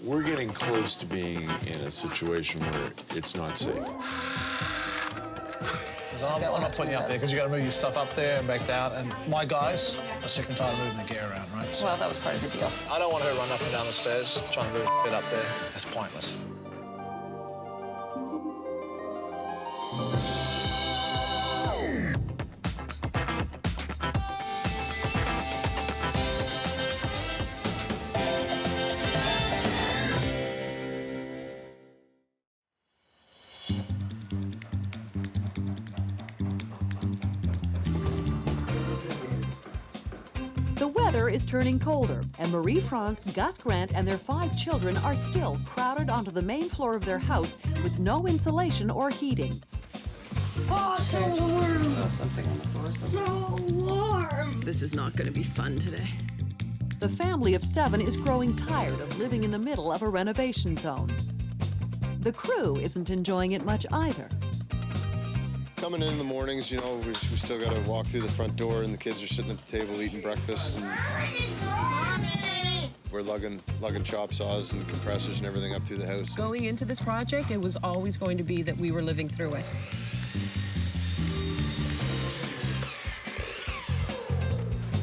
We're getting close to being in a situation where it's not safe. I'm not putting you up there because you got to move your stuff up there and back down. And my guys are sick and tired of moving the gear around, right? So Well, that was part of the deal. I don't want her to run up and down the stairs trying to move shit up there. It's pointless. The weather is turning colder, and Marie-France, Gus Grant, and their 5 children are still crowded onto the main floor of their house with no insulation or heating. Oh, so warm. Oh, something on the floor. So warm. This is not going to be fun today. The family of 7 is growing tired of living in the middle of a renovation zone. The crew isn't enjoying it much either. Coming in the mornings, you know, we still got to walk through the front door, and the kids are sitting at the table eating breakfast. And we're lugging chop saws and compressors and everything up through the house. Going into this project, it was always going to be that we were living through it.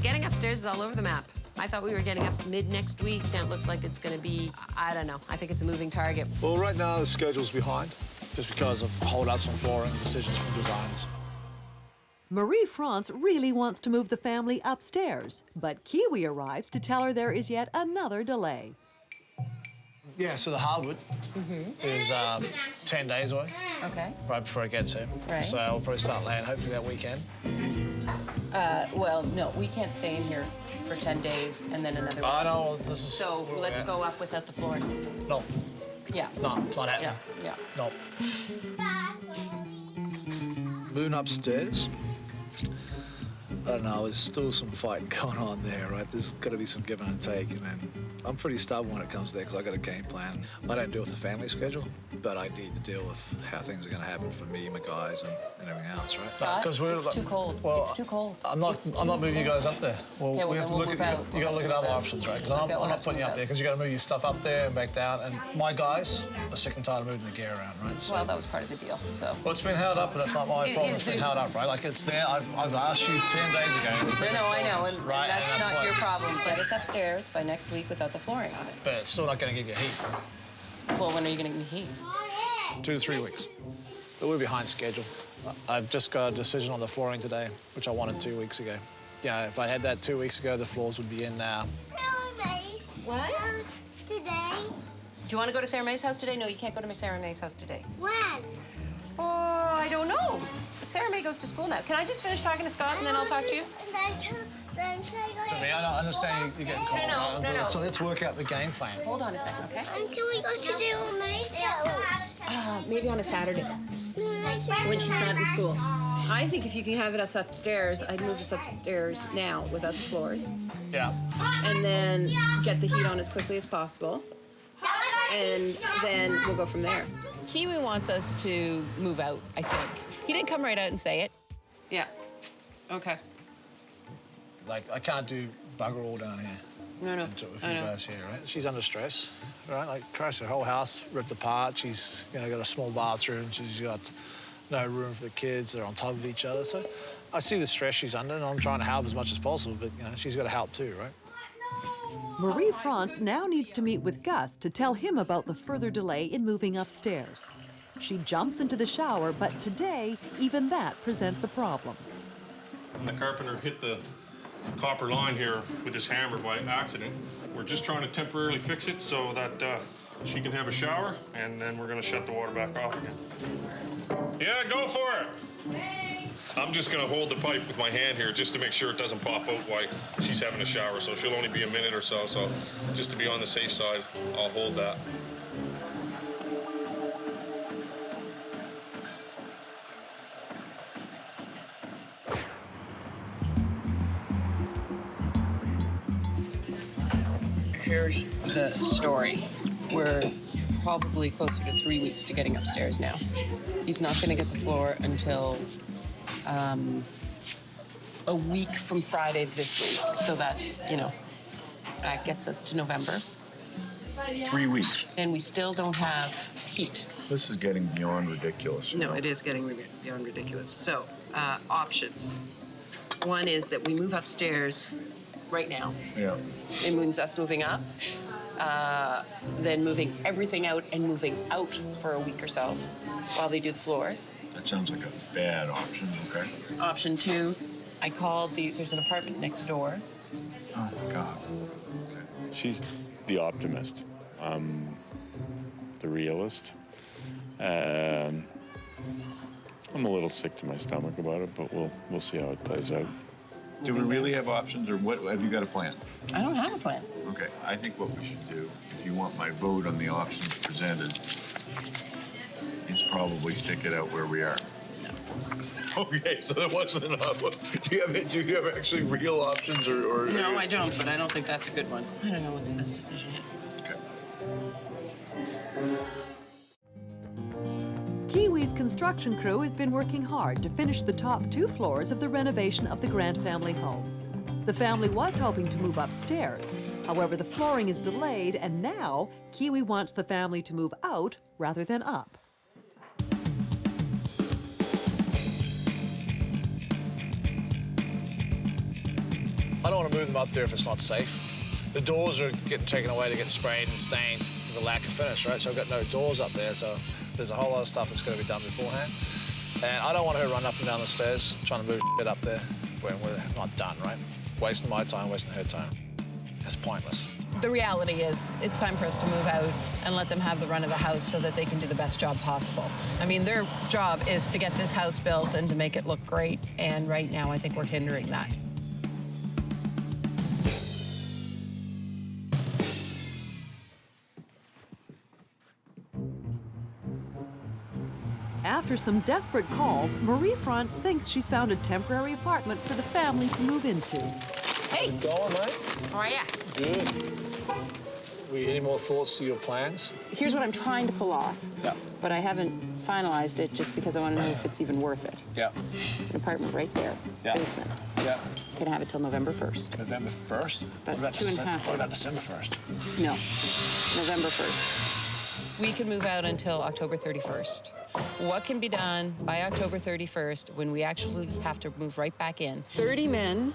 Getting upstairs is all over the map. I thought we were getting up mid next week. Now it looks like it's going to be, I don't know. I think it's a moving target. Well, right now the schedule's behind just because of holdouts on flooring, decisions from designers. Marie-France really wants to move the family upstairs, but Kiwi arrives to tell her there is yet another delay. Yeah, so the hardwood is 10 days away. Okay. Right before it gets here. Right. So we'll probably start laying hopefully that weekend. Well, no, we can't stay in here for 10 days and then another week. I know, this is... So let's go up without the floors. No. Yeah. No, not happening. Yeah, yeah. No. Moving upstairs. I don't know, there's still some fighting going on there, right? There's got to be some giving and taking, and I'm pretty stubborn when it comes to that because I got a game plan. I don't deal with the family schedule, but I need to deal with how things are going to happen for me, my guys, and everything else, right? Scott, it's too cold. Well, it's too cold. I'm not moving you guys up there. Well, Okay, we have to we'll look move at out. you got to look at other options, right? Because I'm not putting you up there because you got to move your stuff up there and back down, and my guys are sick and tired of moving the gear around, right? So, Well, that was part of the deal, so. well, it's been held up, but that's not my problem. It's been held up, right? Like it's there. I've asked you 10 days ago to bring No, I know, and right, that's and not like- your problem. Get us upstairs by next week without the flooring on it. But it's still not going to give you heat. Well, when are you going to get heat? 2 to 3 weeks. But we're behind schedule. I've just got a decision on the flooring today, which I wanted 2 weeks ago. Yeah, if I had that 2 weeks ago, the floors would be in now. What? Today. Do you want to go to Sarah May's house today? No, you can't go to Sarah May's house today. When? Oh, I don't know. Sarah May goes to school now. Can I just finish talking to Scott and then I'll talk to you? Jimmy, I understand you're getting cold. No. So let's work out the game plan. Hold on a second, okay? Can we go to Sarah May's house? Maybe on a Saturday when she's not in school. I think if you can have us upstairs, I'd move us upstairs now without the floors. Yeah. And then get the heat on as quickly as possible. And then we'll go from there. Kiwi wants us to move out, I think. He didn't come right out and say it. Yeah. Okay. Like, I can't do bugger all down here. No. With you guys here, right? She's under stress, right? Like, Christ, her whole house ripped apart. She's, got a small bathroom. She's got no room for the kids. They're on top of each other. So I see the stress she's under, and I'm trying to help as much as possible, but, she's got to help too, right? Marie-France now needs to meet with Gus to tell him about the further delay in moving upstairs. She jumps into the shower, but today, even that presents a problem. And the carpenter hit the copper line here with his hammer by accident. We're just trying to temporarily fix it so that she can have a shower, and then we're gonna shut the water back off again. Yeah, go for it. Hey. I'm just gonna hold the pipe with my hand here just to make sure it doesn't pop out while she's having a shower, so she'll only be a minute or so, so just to be on the safe side, I'll hold that. Here's the story. We're probably closer to 3 weeks to getting upstairs now. He's not going to get the floor until a week from Friday this week. So that's, that gets us to November. 3 weeks. And we still don't have heat. This is getting beyond ridiculous. No, it is getting beyond ridiculous. So, options. One is that we move upstairs right now. Yeah. It means us moving up, then moving everything out and moving out for a week or so while they do the floors. That sounds like a bad option, okay? Option 2, I called there's an apartment next door. Oh, my God. She's the optimist. I'm the realist. I'm a little sick to my stomach about it, but we'll see how it plays out. Do we really have options, or what? Have you got a plan? I don't have a plan. Okay, I think what we should do, if you want my vote on the options presented, is probably stick it out where we are. Okay, so there wasn't enough. Do you have actually real options, or? No, I don't, but I don't think that's a good one. I don't know what's the best decision yet. Okay. Kiwi's construction crew has been working hard to finish the top 2 floors of the renovation of the Grant family home. The family was hoping to move upstairs. However, the flooring is delayed, and now Kiwi wants the family to move out rather than up. I don't want to move them up there if it's not safe. The doors are getting taken away to get sprayed and stained with a lack of finish, right? So I've got no doors up there, so there's a whole lot of stuff that's going to be done beforehand. And I don't want her running up and down the stairs trying to move shit up there when we're not done, right? Wasting my time, wasting her time. It's pointless. The reality is, it's time for us to move out and let them have the run of the house so that they can do the best job possible. I mean, their job is to get this house built and to make it look great, and right now I think we're hindering that. After some desperate calls, Marie-France thinks she's found a temporary apartment for the family to move into. Hey, How's it going, mate? how are ya? Good. Any more thoughts to your plans? Here's what I'm trying to pull off. Yeah. But I haven't finalized it just because I want to know if it's even worth it. Yeah. It's an apartment right there, Yeah. basement. Yeah. Can have it till November 1st. November 1st? That's What about 2.5. What about December 1st? No, November 1st. We can move out until October 31st. What can be done by October 31st when we actually have to move right back in? 30 men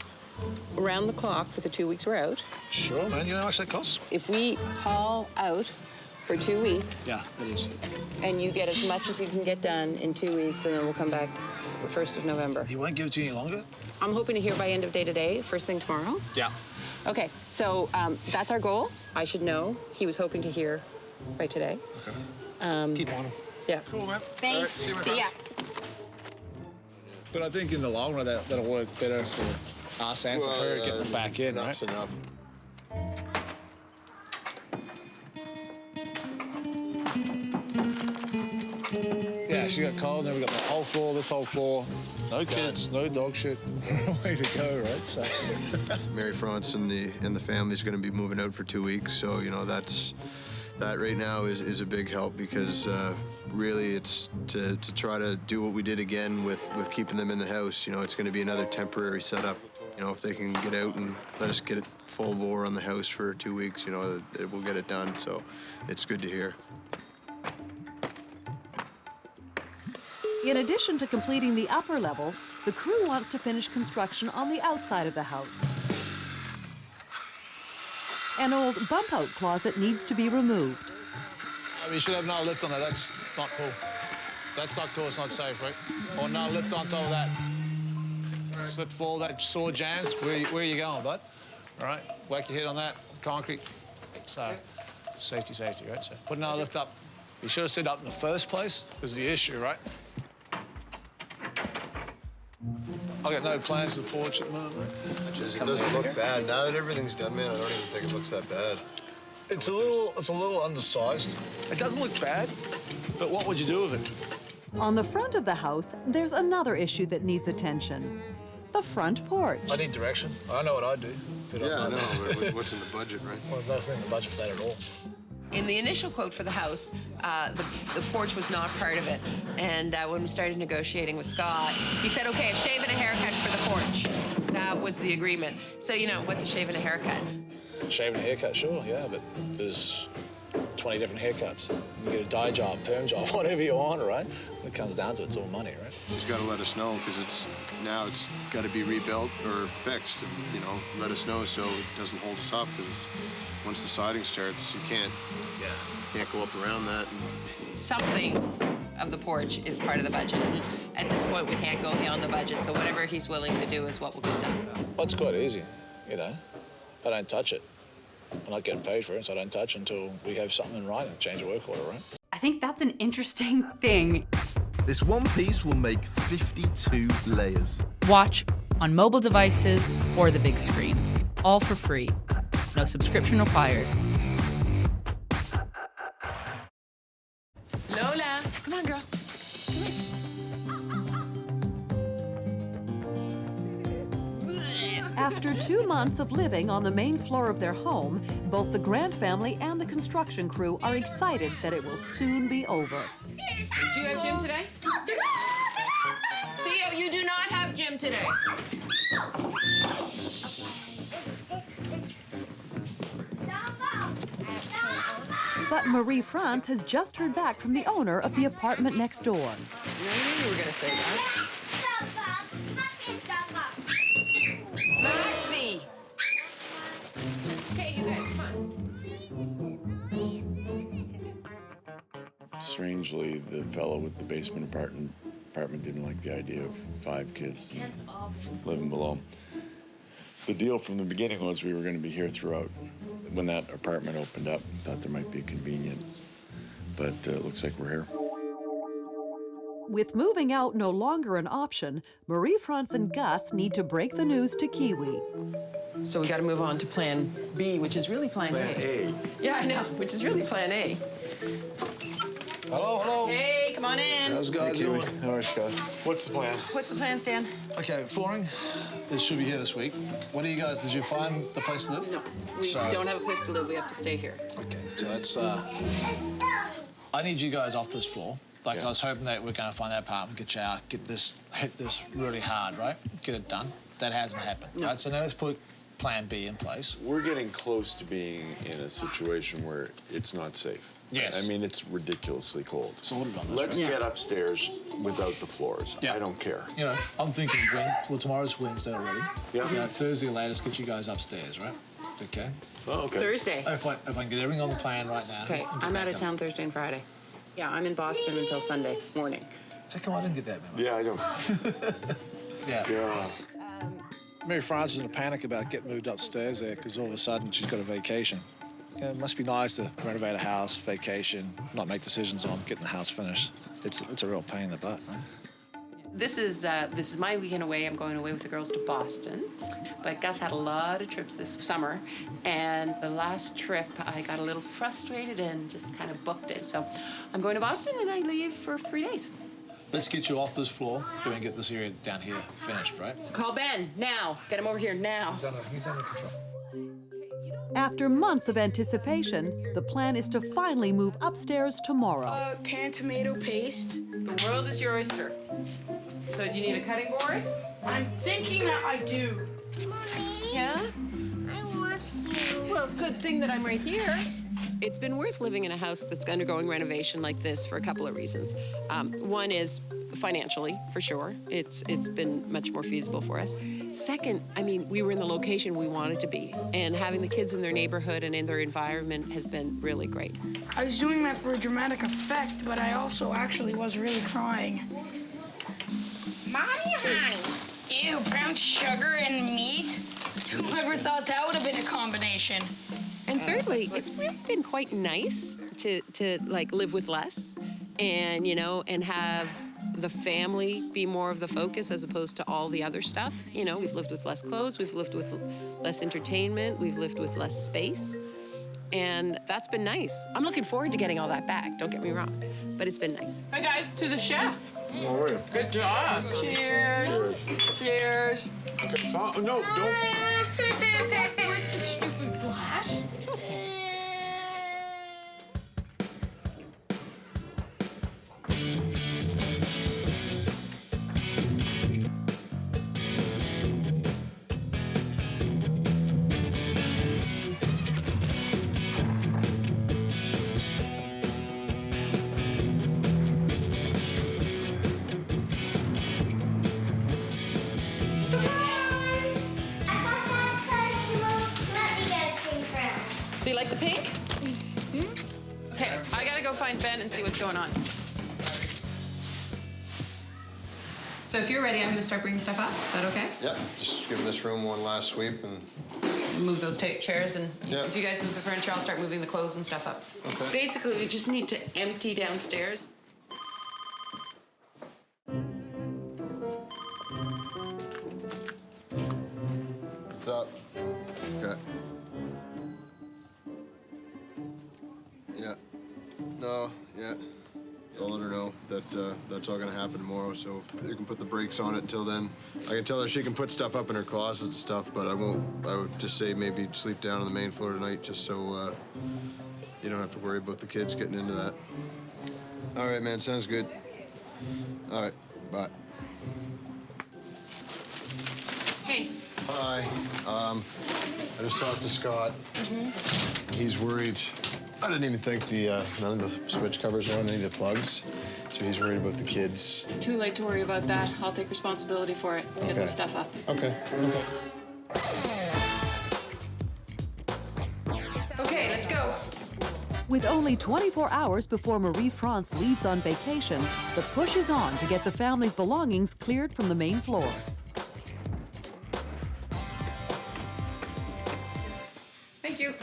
around the clock for the 2 weeks we're out. Sure, man. You know how much that costs? If we haul out for 2 weeks, Yeah, it is. and you get as much as you can get done in 2 weeks, and then we'll come back the 1st of November. You won't give it to you any longer? I'm hoping to hear by end of day today, first thing tomorrow. Yeah. Okay, so that's our goal. I should know. He was hoping to hear by today. Okay. Keep on him. Yeah. Cool, man. Thanks. All right, see you, my See ya. But I think in the long run, that'll work better for us and for her getting them back in, right? That's enough. Yeah, she got cold, and then we got the whole floor, this whole floor. No kids, no dog shit. Way to go, right? So. Mary France and the family's going to be moving out for 2 weeks, so you know that right now is a big help because really it's to try to do what we did again with keeping them in the house. You know, it's going to be another temporary setup. You know, if they can get out and let us get it full bore on the house for 2 weeks, you know, we'll get it done. So it's good to hear. In addition to completing the upper levels, the crew wants to finish construction on the outside of the house. An old bump-out closet needs to be removed. You should have no lift on that. That's not cool. That's not cool. It's not safe, right? Or no lift on top of that. Slip fall, that saw jams. Where are you going, bud? All right, whack your head on that concrete. So, safety, right? So, put another lift up. You should have set up in the first place. Is the issue, right? I got no plans for the porch at the moment. It doesn't look bad now that everything's done, man. I don't even think it looks that bad. It's a little undersized. It doesn't look bad, but what would you do with it? On the front of the house, there's another issue that needs attention. The front porch. I need direction. I know what I'd do. Yeah, I know. What's in the budget, right? Well, there's nothing in the budget for that at all. In the initial quote for the house, the porch was not part of it. And when we started negotiating with Scott, he said, okay, a shave and a haircut for the porch. That was the agreement. So, you know, what's a shave and a haircut? Shaving a haircut, sure, yeah, but there's 20 different haircuts. You get a dye job, perm job, whatever you want, right? When it comes down to it, it's all money, right? She's got to let us know because it's got to be rebuilt or fixed, and let us know so it doesn't hold us up. Because once the siding starts, you can't go up around that. Something of the porch is part of the budget. And at this point, we can't go beyond the budget, so whatever he's willing to do is what will get done. Well, it's quite easy, I don't touch it. I'm not getting paid for it, so I don't touch until we have something in writing, change a work order, right? I think that's an interesting thing. This one piece will make 52 layers. Watch on mobile devices or the big screen. All for free. No subscription required. Lola, come on, girl. After 2 months of living on the main floor of their home, both the Grant family and the construction crew are excited that it will soon be over. Do you have gym today? Theo, you do not have gym today. But Marie-France has just heard back from the owner of the apartment next door. No, you knew you were gonna say that. Maxie! Okay, you guys, come on. Strangely, the fellow with the basement apartment didn't like the idea of 5 kids living below. The deal from the beginning was we were going to be here throughout. When that apartment opened up, thought there might be a convenience, but it looks like we're here. With moving out no longer an option, Marie-France and Gus need to break the news to Kiwi. So we gotta move on to Plan B, which is really Plan A. Yeah, I know, which is really Plan A. Hello. Hey, come on in. How's guys doing? How are you, Scott? What's the plan? What's the plan, Stan? Okay, flooring. This should be here this week. What do you guys, did you find the place to live? No, we don't have a place to live. We have to stay here. Okay, so that's, I need you guys off this floor. I was hoping that we're going to find that apartment, get you out, hit this really hard, right? Get it done. That hasn't happened, right? So now let's put Plan B in place. We're getting close to being in a situation where it's not safe. Yes. I mean, it's ridiculously cold. Sorted on this, Let's right? get upstairs without the floors. Yeah. I don't care. I'm thinking, tomorrow's Wednesday already. Yeah. Thursday latest, get you guys upstairs, right? Okay. Oh, okay. Thursday. If I can get everything on the plan right now. Okay, I'm out of town Thursday and Friday. Yeah, I'm in Boston until Sunday morning. How come I didn't get that memo? Yeah, I don't. Yeah. Marie-France is in a panic about getting moved upstairs there because all of a sudden she's got a vacation. It must be nice to renovate a house, vacation, not make decisions on getting the house finished. It's a real pain in the butt, right? This is my weekend away. I'm going away with the girls to Boston. But Gus had a lot of trips this summer, and the last trip I got a little frustrated and just kind of booked it. So I'm going to Boston and I leave for 3 days. Let's get you off this floor, then we can get this area down here finished, right? Call Ben now. Get him over here now. He's under control. After months of anticipation, the plan is to finally move upstairs tomorrow. Canned tomato paste. The world is your oyster. So do you need a cutting board? I'm thinking that I do. Mommy, Yeah? I want you. Well, good thing that I'm right here. It's been worth living in a house that's undergoing renovation like this for a couple of reasons. One is financially, for sure. It's been much more feasible for us. Second, I mean, we were in the location we wanted to be, and having the kids in their neighborhood and in their environment has been really great. I was doing that for a dramatic effect, but I also actually was really crying. Mommy, honey. Ew, brown sugar and meat? Whoever thought that would have been a combination? And thirdly, it's really been quite nice to like live with less and, and have the family be more of the focus as opposed to all the other stuff. We've lived with less clothes, we've lived with less entertainment, we've lived with less space. And that's been nice. I'm looking forward to getting all that back, don't get me wrong, but it's been nice. Hi guys, to the chef. All right. Good job. Cheers. Cheers. Okay. No, don't. With the stupid glass? like the pink? Okay, I gotta go find Ben and see what's going on. So if you're ready, I'm gonna start bringing stuff up. Is that okay? Yep, just give this room one last sweep and... Move those chairs, and Yeah. if you guys move the furniture, I'll start moving the clothes and stuff up. Okay. Basically, we just need to empty downstairs. What's up? Okay. Yeah. No, yeah. I'll let her know that that's all gonna happen tomorrow, so if you can put the brakes on it until then. I can tell her she can put stuff up in her closet and stuff, but I would just say maybe sleep down on the main floor tonight just so you don't have to worry about the kids getting into that. All right, man, sounds good. All right, bye. Hey. Hi. I just talked to Scott. He's worried. I didn't even think none of the switch covers are on any of the plugs, so he's worried about the kids. Too late to worry about that. I'll take responsibility for it. Get the stuff up. Okay. Okay, let's go. With only 24 hours before Marie-France leaves on vacation, the push is on to get the family's belongings cleared from the main floor. Thank you.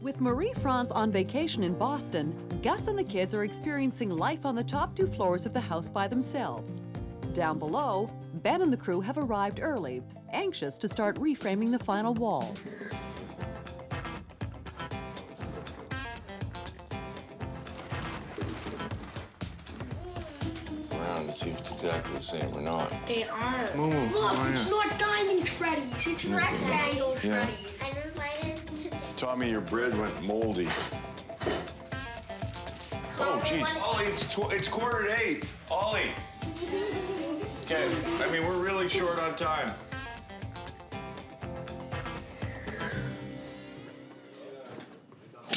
With Marie-France on vacation in Boston, Gus and the kids are experiencing life on the top 2 floors of the house by themselves. Down below, Ben and the crew have arrived early, anxious to start reframing the final walls. Around to see if it's exactly the same or not. They are. Moo, Look, oh, it's yeah. not diamond shreddies. It's rectangle Yeah. shreddies. I'm invited to Tommy, your bread went moldy. Oh, jeez. Ollie, it's 8:15. Ollie. Okay, I mean, we're really short on time.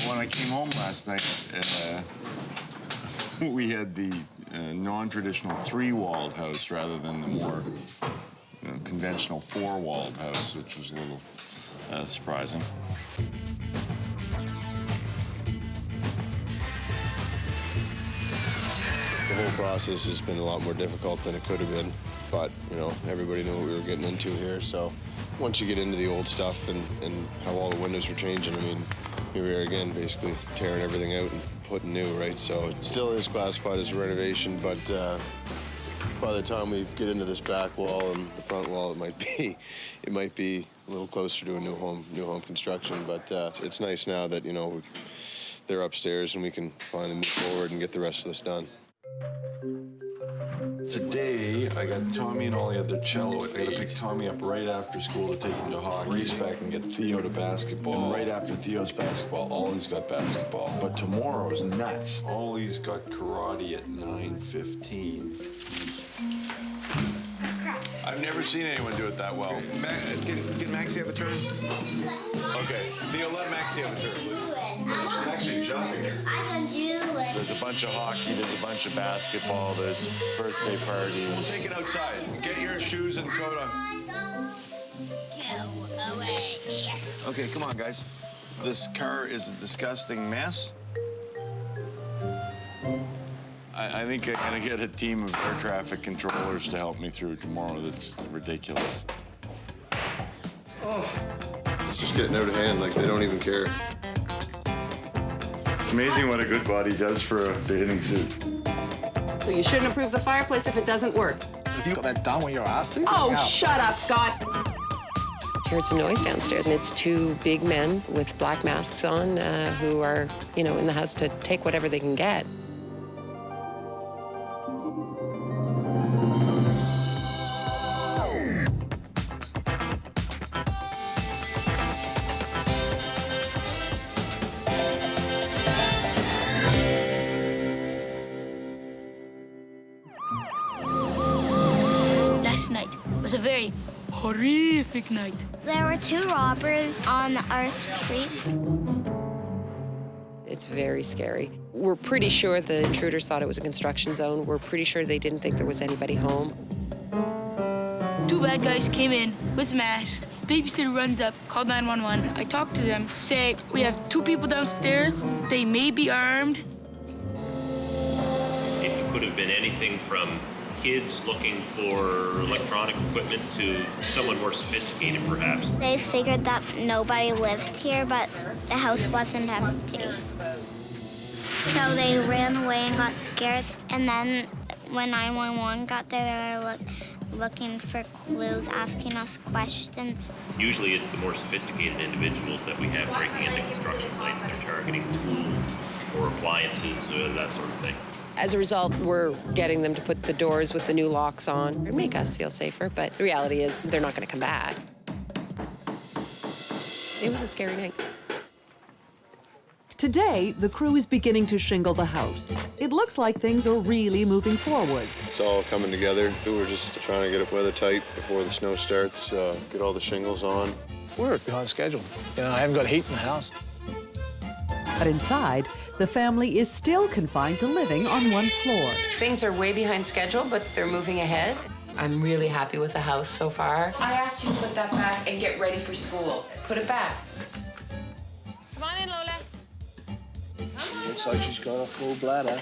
When I came home last night, we had the non-traditional 3-walled house rather than the more conventional 4-walled house, which was a little surprising. The whole process has been a lot more difficult than it could have been, but, you know, everybody knew what we were getting into here, so once you get into the old stuff and how all the windows were changing, I mean, here we are again, basically tearing everything out and putting new, right? So it still is classified as a renovation, but by the time we get into this back wall and the front wall, it might be a little closer to a new home construction. But it's nice now that, you know, they're upstairs and we can finally move forward and get the rest of this done. Today, I got Tommy and Ollie at their cello at 8. I gotta pick Tommy up right after school to take him to hockey. Race back and get Theo to basketball. And right after Theo's basketball, Ollie's got basketball. But tomorrow's nuts. Ollie's got karate at 9:15. I've never seen anyone do it that well. Can Maxie have a turn? Okay. Theo, let Maxie have a turn, please. She's actually jumping here. I can do it. There's a bunch of hockey, there's a bunch of basketball, there's birthday parties. We'll take it outside. Get your shoes and coat on. Go away. Okay, come on, guys. This car is a disgusting mess. I think I'm gonna get a team of air traffic controllers to help me through tomorrow. That's ridiculous. It's just getting out of hand, like they don't even care. It's amazing what a good body does for a bathing suit. So you shouldn't approve the fireplace if it doesn't work. Have you got that done when you're asked to? Oh, Yeah. shut up, Scott. Heard some noise downstairs, and it's 2 big men with black masks on who are, you know, in the house to take whatever they can get. Last night was a very horrific night. There were 2 robbers on our street. It's very scary. We're pretty sure the intruders thought it was a construction zone. We're pretty sure they didn't think there was anybody home. 2 bad guys came in with masks. Babysitter runs up, called 911. I talked to them, say, we have 2 people downstairs. They may be armed. It could have been anything from kids looking for electronic equipment to someone more sophisticated, perhaps. They figured that nobody lived here, but the house wasn't empty. So they ran away and got scared. And then when 911 got there, they were looking for clues, asking us questions. Usually it's the more sophisticated individuals that we have breaking into construction sites. They're targeting tools or appliances, that sort of thing. As a result, we're getting them to put the doors with the new locks on. It make us feel safer, but the reality is they're not going to come back. It was a scary night. Today, the crew is beginning to shingle the house. It looks like things are really moving forward. It's all coming together. We're just trying to get it weather tight before the snow starts, get all the shingles on. We're behind schedule. You know, I haven't got heat in the house. But inside, the family is still confined to living on 1 floor. Things are way behind schedule, but they're moving ahead. I'm really happy with the house so far. I asked you to put that back and get ready for school. Put it back. Come on in, Lola. Looks like she's got a full bladder.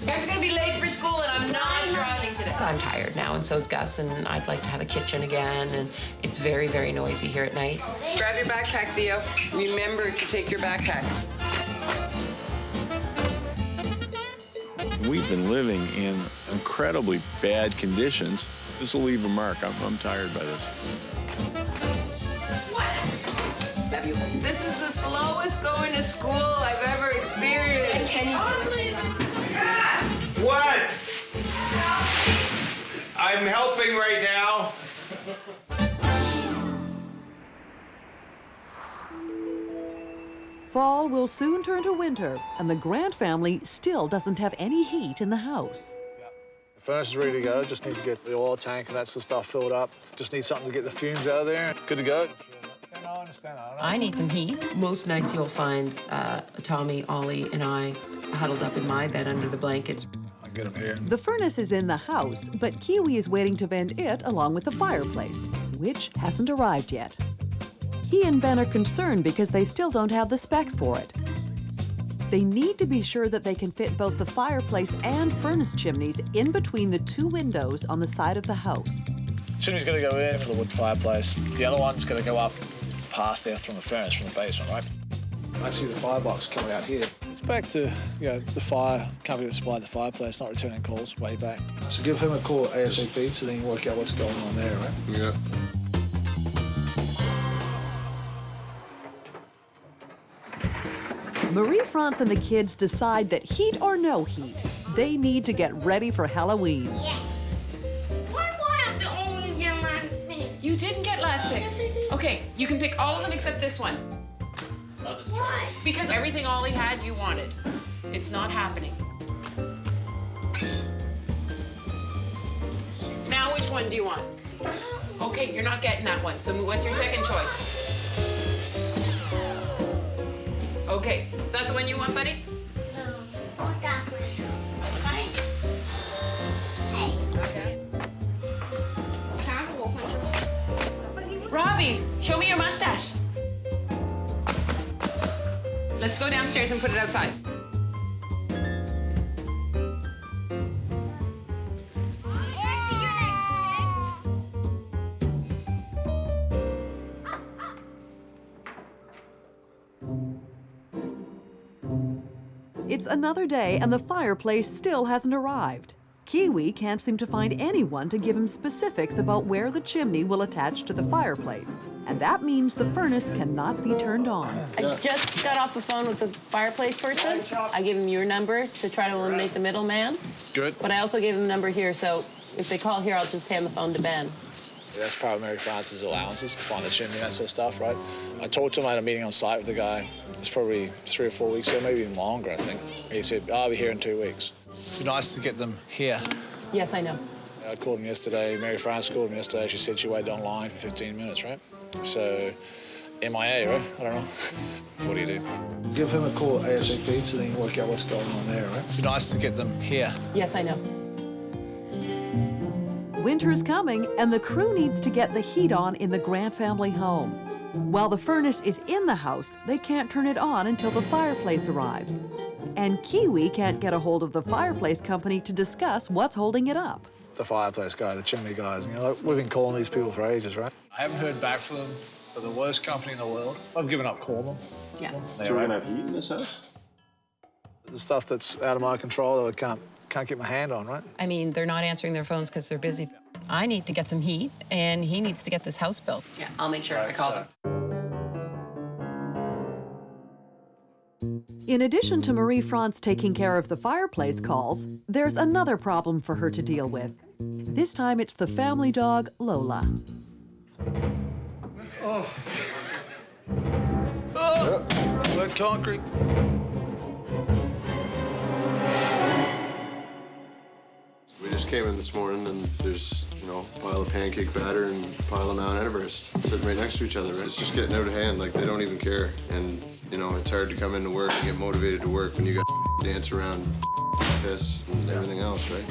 You guys are gonna be late for school and I'm not driving today. I'm tired now and so's Gus, and I'd like to have a kitchen again, and it's very, very noisy here at night. Grab your backpack, Theo. Remember to take your backpack. We've been living in incredibly bad conditions. This will leave a mark. I'm tired by this. This is the slowest going to school I've ever experienced. What? I'm helping right now. Fall will soon turn to winter, and the Grant family still doesn't have any heat in the house. The furnace is ready to go. Just need to get the oil tank and that sort of stuff filled up. Just need something to get the fumes out of there. Good to go. No, I understand. I need some heat. Most nights you'll find Tommy, Ollie, and I huddled up in my bed under the blankets. I get him here. The furnace is in the house, but Kiwi is waiting to vent it along with the fireplace, which hasn't arrived yet. He and Ben are concerned because they still don't have the specs for it. They need to be sure that they can fit both the fireplace and furnace chimneys in between the 2 windows on the side of the house. Chimney's going to go in for the wood fireplace. The other one's going to go up past there from the furnace, from the basement, right? I see the firebox coming out here. It's back to, the fire company that supplied the fireplace, not returning calls way back. So give him a call ASAP so then you can work out what's going on there, right? Yeah. Marie-France and the kids decide that heat or no heat, they need to get ready for Halloween. Yes. Why do I have to always get last pick? You didn't get last pick. Yes, I did. Okay, you can pick all of them except this one. Why? Because everything Ollie had, you wanted. It's not happening. Now, which one do you want? Okay, you're not getting that one. So what's your second choice? Okay, is that the one you want, buddy? No. I want that one. That's fine. Hey. Robbie, show me your mustache. Let's go downstairs and put it outside. It's another day and the fireplace still hasn't arrived. Kiwi can't seem to find anyone to give him specifics about where the chimney will attach to the fireplace. And that means the furnace cannot be turned on. I just got off the phone with the fireplace person. I gave him your number to try to eliminate the middleman. Good. But I also gave him the number here, so if they call here, I'll just hand the phone to Ben. That's part of Mary France's allowances to find the chimney, that sort of stuff, right? I talked to him at a meeting on site with the guy. It's probably 3 or 4 weeks ago, maybe even longer, I think. He said, I'll be here in 2 weeks. It'd be nice to get them here. Yes, I know. I called him yesterday. Mary France called him yesterday. She said she waited online for 15 minutes, right? So, MIA, right? I don't know. What do? Give him a call ASAP so they can work out what's going on there, right? It'd be nice to get them here. Yes, I know. Winter's coming, and the crew needs to get the heat on in the Grant family home. While the furnace is in the house, they can't turn it on until the fireplace arrives. And Kiwi can't get a hold of the fireplace company to discuss what's holding it up. The fireplace guy, the chimney guys, you know, like, we've been calling these people for ages, right? I haven't heard back from them. They're the worst company in the world. I've given up calling them. Yeah. So we're gonna have heat in this house? The stuff that's out of my control that I can't get my hand on, right? I mean, they're not answering their phones because they're busy. I need to get some heat, and he needs to get this house built. Yeah, I'll make sure I call them. In addition to Marie France taking care of the fireplace calls, there's another problem for her to deal with. This time it's the family dog, Lola. Oh, wet concrete. We just came in this morning and there's, you know, a pile of pancake batter and a pile of Mount Everest sitting right next to each other. It's just getting out of hand, like they don't even care. And, you know, it's hard to come into work and get motivated to work when you got dance around, piss, and everything else, right?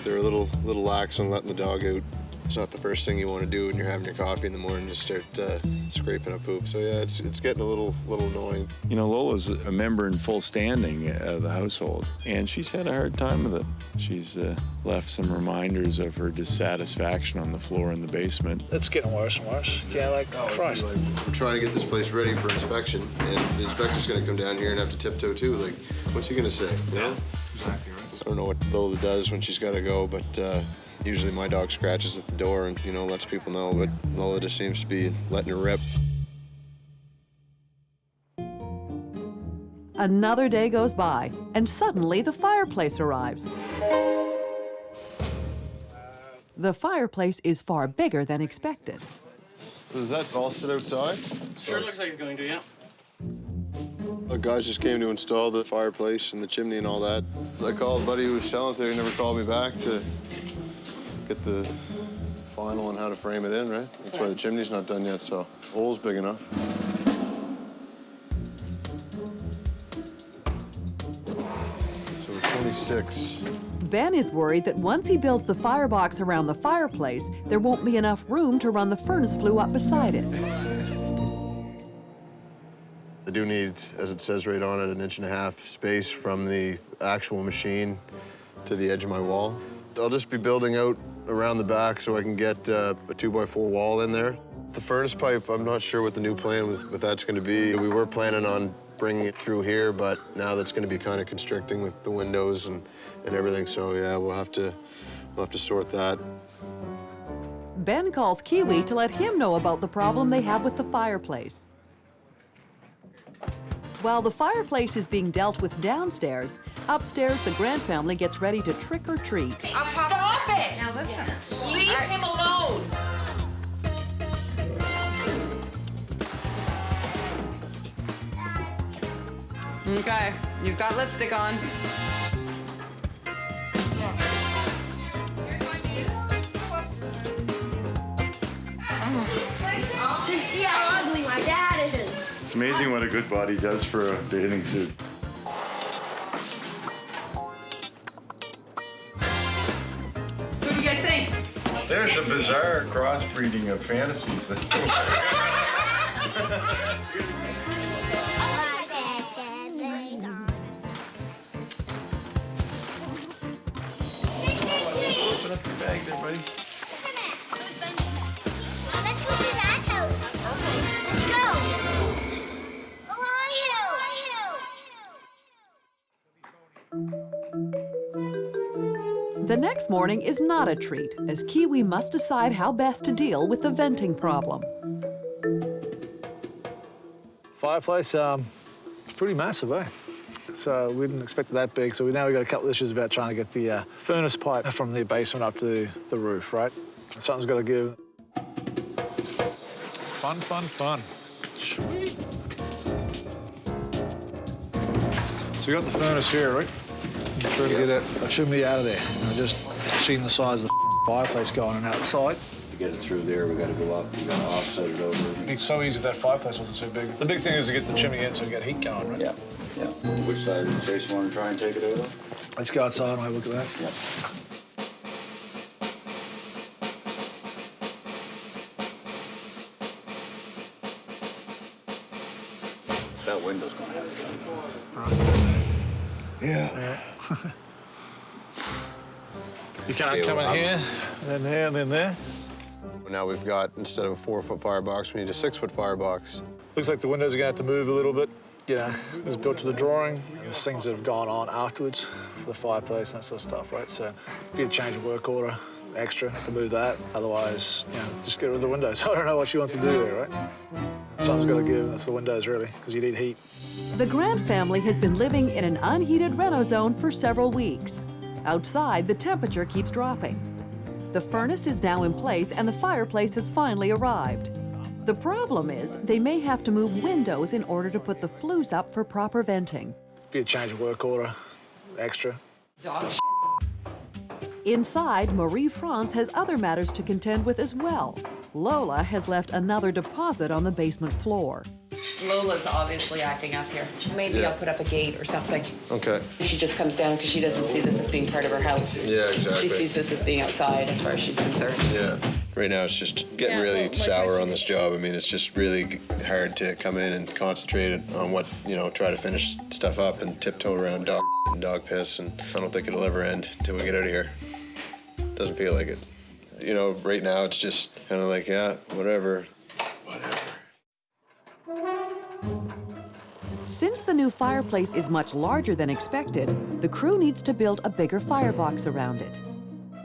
They're a little lax on letting the dog out. It's not the first thing you want to do when you're having your coffee in the morning, just start scraping up poop. So yeah, it's getting a little annoying. You know, Lola's a member in full standing of the household, and she's had a hard time with it. She's left some reminders of her dissatisfaction on the floor in the basement. It's getting worse and worse. Yeah, like, Christ. We're trying to get this place ready for inspection, and the inspector's gonna come down here and have to tiptoe too. Like, what's he gonna say? Yeah, exactly right. I don't know what Lola does when she's gotta go, but usually my dog scratches at the door and, you know, lets people know, but Lola just seems to be letting her rip. Another day goes by, and suddenly the fireplace arrives. The fireplace is far bigger than expected. So does that all sit outside? Sure looks like it's going to, yeah. The guys just came to install the fireplace and the chimney and all that. I called a buddy who was selling it there. He never called me back to get the final on how to frame it in, right? That's why the chimney's not done yet, so the hole's big enough. So 26. Ben is worried that once he builds the firebox around the fireplace, there won't be enough room to run the furnace flue up beside it. I do need, as it says right on it, 1.5 inches space from the actual machine to the edge of my wall. I'll just be building out around the back so I can get a 2x4 wall in there. The furnace pipe, I'm not sure what the new plan with that's going to be. We were planning on bringing it through here, but now that's going to be kind of constricting with the windows and everything. So yeah, we'll have to sort that. Ben calls Kiwi to let him know about the problem they have with the fireplace. While the fireplace is being dealt with downstairs, upstairs the Grant family gets ready to trick or treat. Stop it! Now listen. Leave him alone. Okay, you've got lipstick on. Just see how ugly my dad is. It's amazing what a good body does for a bathing suit. What do you guys think? There's a bizarre crossbreeding of fantasies. Open up your bag there, buddy. Let's go to that house. Let's go. Who are you? The next morning is not a treat, as Kiwi must decide how best to deal with the venting problem. Fireplace, pretty massive, eh? So we didn't expect it that big. So now we've got a couple of issues about trying to get the furnace pipe from the basement up to the roof, right? Something's got to give. Fun, fun, fun. Sweet. So we got the furnace here, right? I'm trying to get a chimney out of there. You know, just seeing the size of the fireplace going on outside. To get it through there, we got to go up. We got to offset it over. It's so easy if that fireplace wasn't so big. The big thing is to get the chimney in so we get heat going, right? Yeah. Yeah. Which side did Jason want to try and take it out of? Let's go outside and have a look at that. Yeah. That window's going to have to go. Yeah. You can't come in here, and then there, and then there. Now we've got, instead of a 4-foot firebox, we need a 6-foot firebox. Looks like the windows are gonna have to move a little bit. Yeah, it's built to the drawing. There's things that have gone on afterwards for the fireplace and that sort of stuff, right? So, be a change of work order, extra to move that. Otherwise, you know, just get rid of the windows. I don't know what she wants to do there, right? Something's got to give, and that's the windows, really, because you need heat. The Grant family has been living in an unheated reno zone for several weeks. Outside, the temperature keeps dropping. The furnace is now in place, and the fireplace has finally arrived. The problem is they may have to move windows in order to put the flues up for proper venting. Be a change of work order, extra. Inside, Marie-France has other matters to contend with as well. Lola has left another deposit on the basement floor. Lola's obviously acting up here. Maybe I'll put up a gate or something. Okay. She just comes down because she doesn't see this as being part of her house. Yeah, exactly. She sees this as being outside as far as she's concerned. Yeah. Right now it's just getting really sour on this job. I mean, it's just really hard to come in and concentrate on what, you know, try to finish stuff up and tiptoe around dog piss, and I don't think it'll ever end until we get out of here. Doesn't feel like it. You know, right now it's just kind of like, yeah, whatever. Since the new fireplace is much larger than expected, the crew needs to build a bigger firebox around it.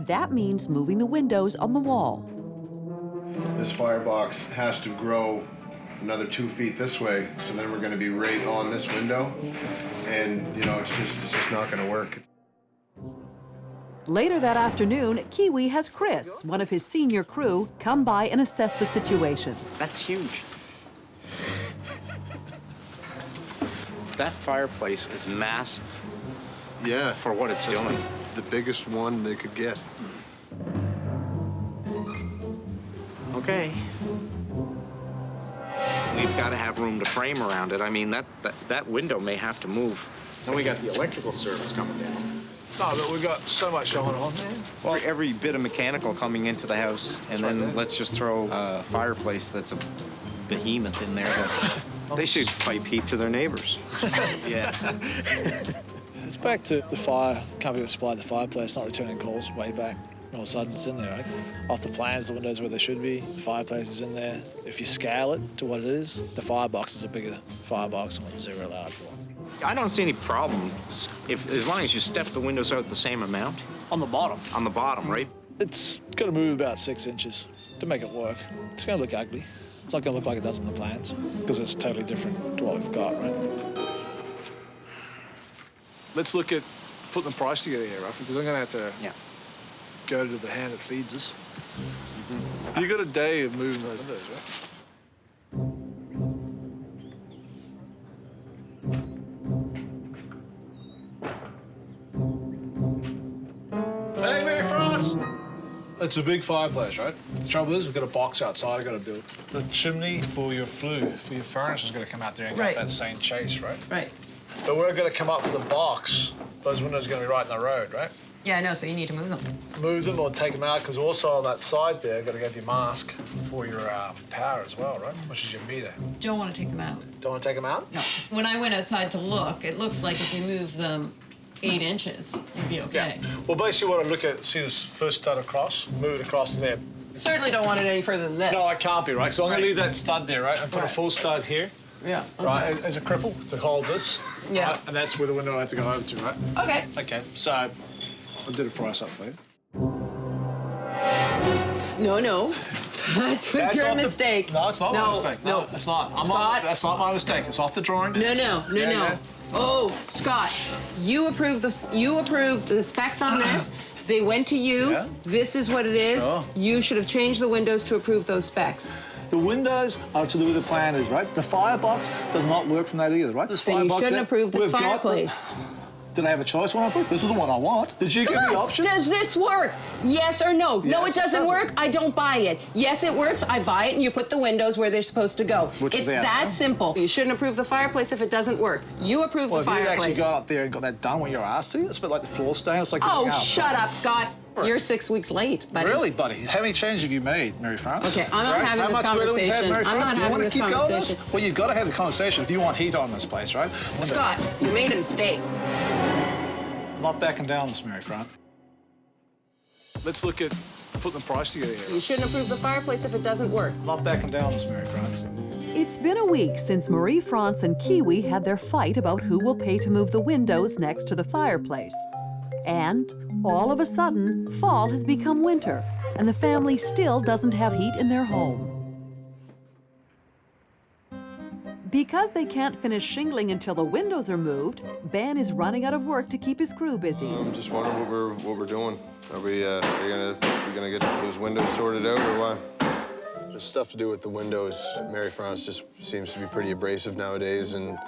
That means moving the windows on the wall. This firebox has to grow another 2 feet this way, so then we're going to be right on this window, and you know, it's just not going to work. Later that afternoon, Kiwi has Chris, one of his senior crew, come by and assess the situation. That's huge. That fireplace is massive. Yeah. For what it's doing. The biggest one they could get. Okay. We've got to have room to frame around it. I mean, that window may have to move. Then we got the electrical service coming down. No, but we've got so much going on, man. Well, every bit of mechanical coming into the house, and then let's just throw a fireplace that's a behemoth in there. They should pipe heat to their neighbors. Yeah. It's back to the fire company that supplied the fireplace, not returning calls way back. All of a sudden it's in there, right? Off the plans, the windows where they should be, the fireplace is in there. If you scale it to what it is, the firebox is a bigger firebox than what was ever allowed for. I don't see any problem as long as you step the windows out the same amount. On the bottom. On the bottom, right? It's got to move about 6 inches to make it work. It's going to look ugly. It's not going to look like it does in the plans because it's totally different to what we've got, right? Let's look at putting the price together here, right? Because I'm going to have to go to the hand that feeds us. Mm-hmm. You got a day of moving those windows, right? Hey, Mary France! It's a big fireplace, right? The trouble is, we've got a box outside I've got to build. The chimney for your flue, for your furnace is going to come out there and get that same chase, right? Right. But we're going to come up with a box. Those windows are going to be right in the road, right? Yeah, I know, so you need to move them. Move them or take them out, because also on that side there, you've got to get your mask for your power as well, right? Which is your meter. Don't want to take them out. Don't want to take them out? No. When I went outside to look, it looks like if you move them 8 inches, you'd be okay. Yeah. Well, basically what I look at, see this first stud across, move it across to there. Certainly don't want it any further than this. No, I can't be, right? So I'm going to leave that stud there, right? And put a full stud here. Yeah. Okay. Right, as a cripple to hold this. Yeah. Right? And that's where the window I have to go over to, right? Okay. Okay, so I did a price up for you. No. That was your mistake. No, it's not my mistake. No, it's not. That's not my mistake. It's off the drawing. No. Oh, Scott, you approved the specs on this. They went to you. Yeah. This is what it is. Sure. You should have changed the windows to approve those specs. The windows are to do with the planners, right? The firebox does not work from that either, right? This then firebox you shouldn't approve this fireplace. Did I have a choice when I booked? This is the one I want. Did you give me options? Does this work? Yes or no? No, it Yes, it doesn't doesn't. work. I don't buy it. Yes, it works. I buy it, and you put the windows where they're supposed to go. Which is it's there that now. simple. You shouldn't approve the fireplace if it doesn't work. You approve Well, the if you fireplace. actually got up there and got that done when you were asked to, it's a bit like the floor stain. It's like Oh, everything else. shut up, Scott. You're 6 weeks late, buddy. Really, buddy? How many changes have you made, Mary France? Okay, I'm not having How this much weather we had, conversation. Mary I'm France? not Do you having want to this keep going on this? conversation. Well, you've got to have the conversation if you want heat on this place, right? Scott, you made a mistake. I'm not backing down this, Mary France. Let's look at putting the price together here. You shouldn't approve the fireplace if it doesn't work. I'm not backing down this, Mary France. It's been a week since Marie France and Kiwi had their fight about who will pay to move the windows next to the fireplace. And all of a sudden, fall has become winter, and the family still doesn't have heat in their home. Because they can't finish shingling until the windows are moved, Ben is running out of work to keep his crew busy. I'm just wondering what we're doing. Are we gonna get those windows sorted out or what? There's stuff to do with the windows. Mary France just seems to be pretty abrasive nowadays, and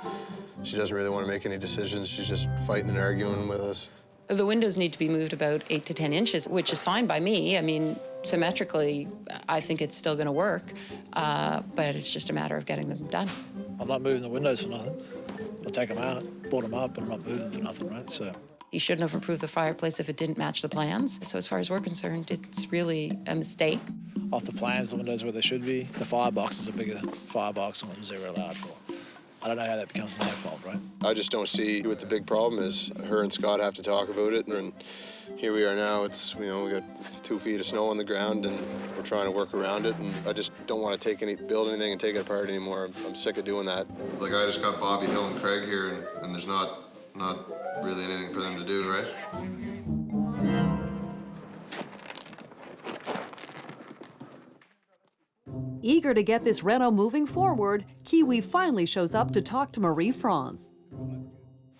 she doesn't really want to make any decisions. She's just fighting and arguing with us. The windows need to be moved about 8 to 10 inches, which is fine by me. I mean, symmetrically, I think it's still going to work, but it's just a matter of getting them done. I'm not moving the windows for nothing. I'll take them out, board them up, but I'm not moving for nothing, right? So. You shouldn't have approved the fireplace if it didn't match the plans. So as far as we're concerned, it's really a mistake. Off the plans, the windows where they should be. The firebox is a bigger firebox than what was ever allowed for. I don't know how that becomes my fault, right? I just don't see what the big problem is. Her and Scott have to talk about it, and here we are now. It's, we got 2 feet of snow on the ground, and we're trying to work around it, and I just don't want to build anything and take it apart anymore. I'm sick of doing that. Like, I just got Bobby Hill and Craig here, and there's not really anything for them to do, right? Eager to get this reno moving forward, Kiwi finally shows up to talk to Marie France.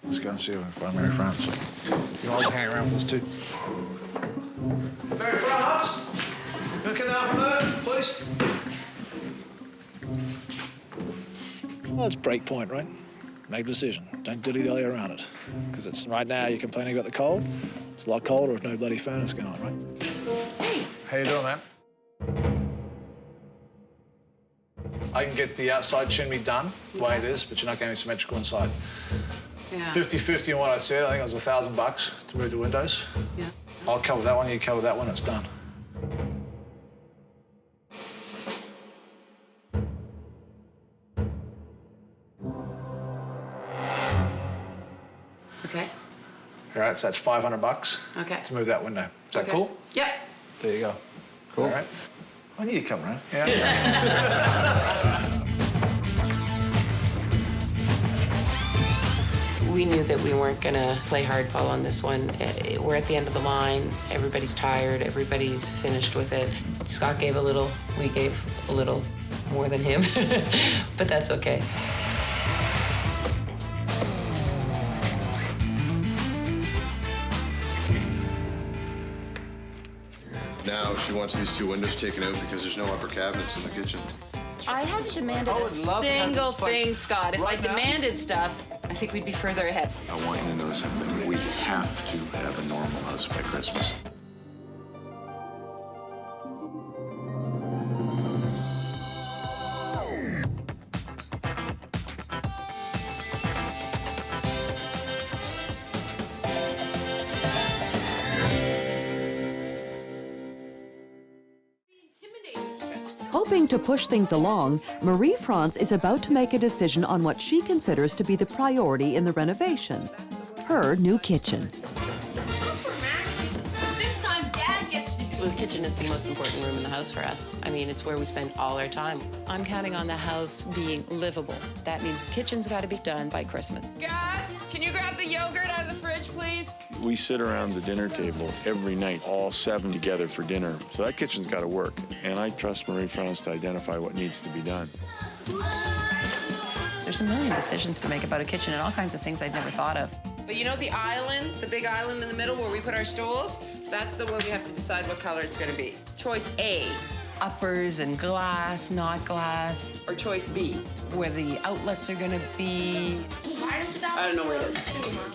Let's go and see if we can find Mary France. You all hang around for this too. Mary France, you come down for a minute, please. Well, it's break point, right? Make a decision. Don't dilly-dally around it. Because it's right now you're complaining about the cold. It's a lot colder with no bloody furnace going, right? Hey. How you doing, man? I can get the outside chimney done the way it is, but you're not getting symmetrical inside. Yeah. 50-50 on what I said. I think it was $1,000 to move the windows. Yeah. I'll cover that one, you cover that one, it's done. Okay. All right, so that's $500 Okay. to move that window. Is that Okay. cool? Yep. There you go. Cool. All right. I knew you'd come around. Yeah. We knew that we weren't going to play hardball on this one. We're at the end of the line. Everybody's tired. Everybody's finished with it. Scott gave a little. We gave a little more than him. But that's okay. Now she wants these 2 windows taken out because there's no upper cabinets in the kitchen. I haven't demanded I a would love to have single this place thing, Scott. If right I now. demanded stuff, I think we'd be further ahead. I want you to know something. We have to have a normal house by Christmas. Hoping to push things along, Marie France is about to make a decision on what she considers to be the priority in the renovation, her new kitchen. This time, Dad gets to do Well, the kitchen is the most important room in the house for us. I mean, it's where we spend all our time. I'm counting on the house being livable. That means the kitchen's got to be done by Christmas. Guys, can you grab the yogurt out of the fridge, please? We sit around the dinner table every night, all 7 together for dinner. So that kitchen's got to work. And I trust Marie France to identify what needs to be done. There's a million decisions to make about a kitchen and all kinds of things I'd never thought of. But you know the island, the big island in the middle where we put our stools? That's the one we have to decide what color it's gonna be. Choice A. Uppers and glass, not glass. Or choice B. Where the outlets are gonna be. Why I don't know where it is.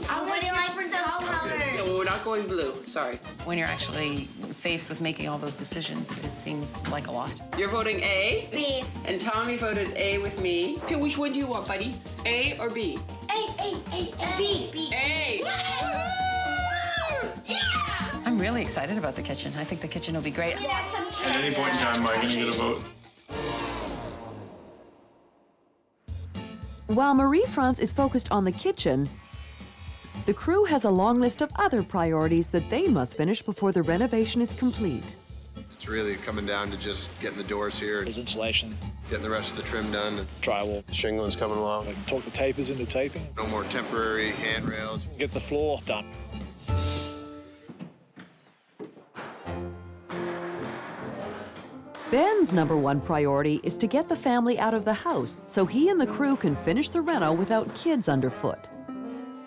I would like some colors. No, we're not going blue. Sorry. When you're actually faced with making all those decisions, it seems like a lot. You're voting A? B. And Tommy voted A with me. Okay, which one do you want, buddy? A or B? B. A. I'm really excited about the kitchen. I think the kitchen will be great. At any point in time, am I going to get a vote? While Marie-France is focused on the kitchen, the crew has a long list of other priorities that they must finish before the renovation is complete. It's really coming down to just getting the doors here. There's insulation, Getting the rest of the trim done. drywall. The shingling's coming along. I can talk the tapers into taping. No more temporary handrails. Get the floor done. Ben's number one priority is to get the family out of the house so he and the crew can finish the reno without kids underfoot.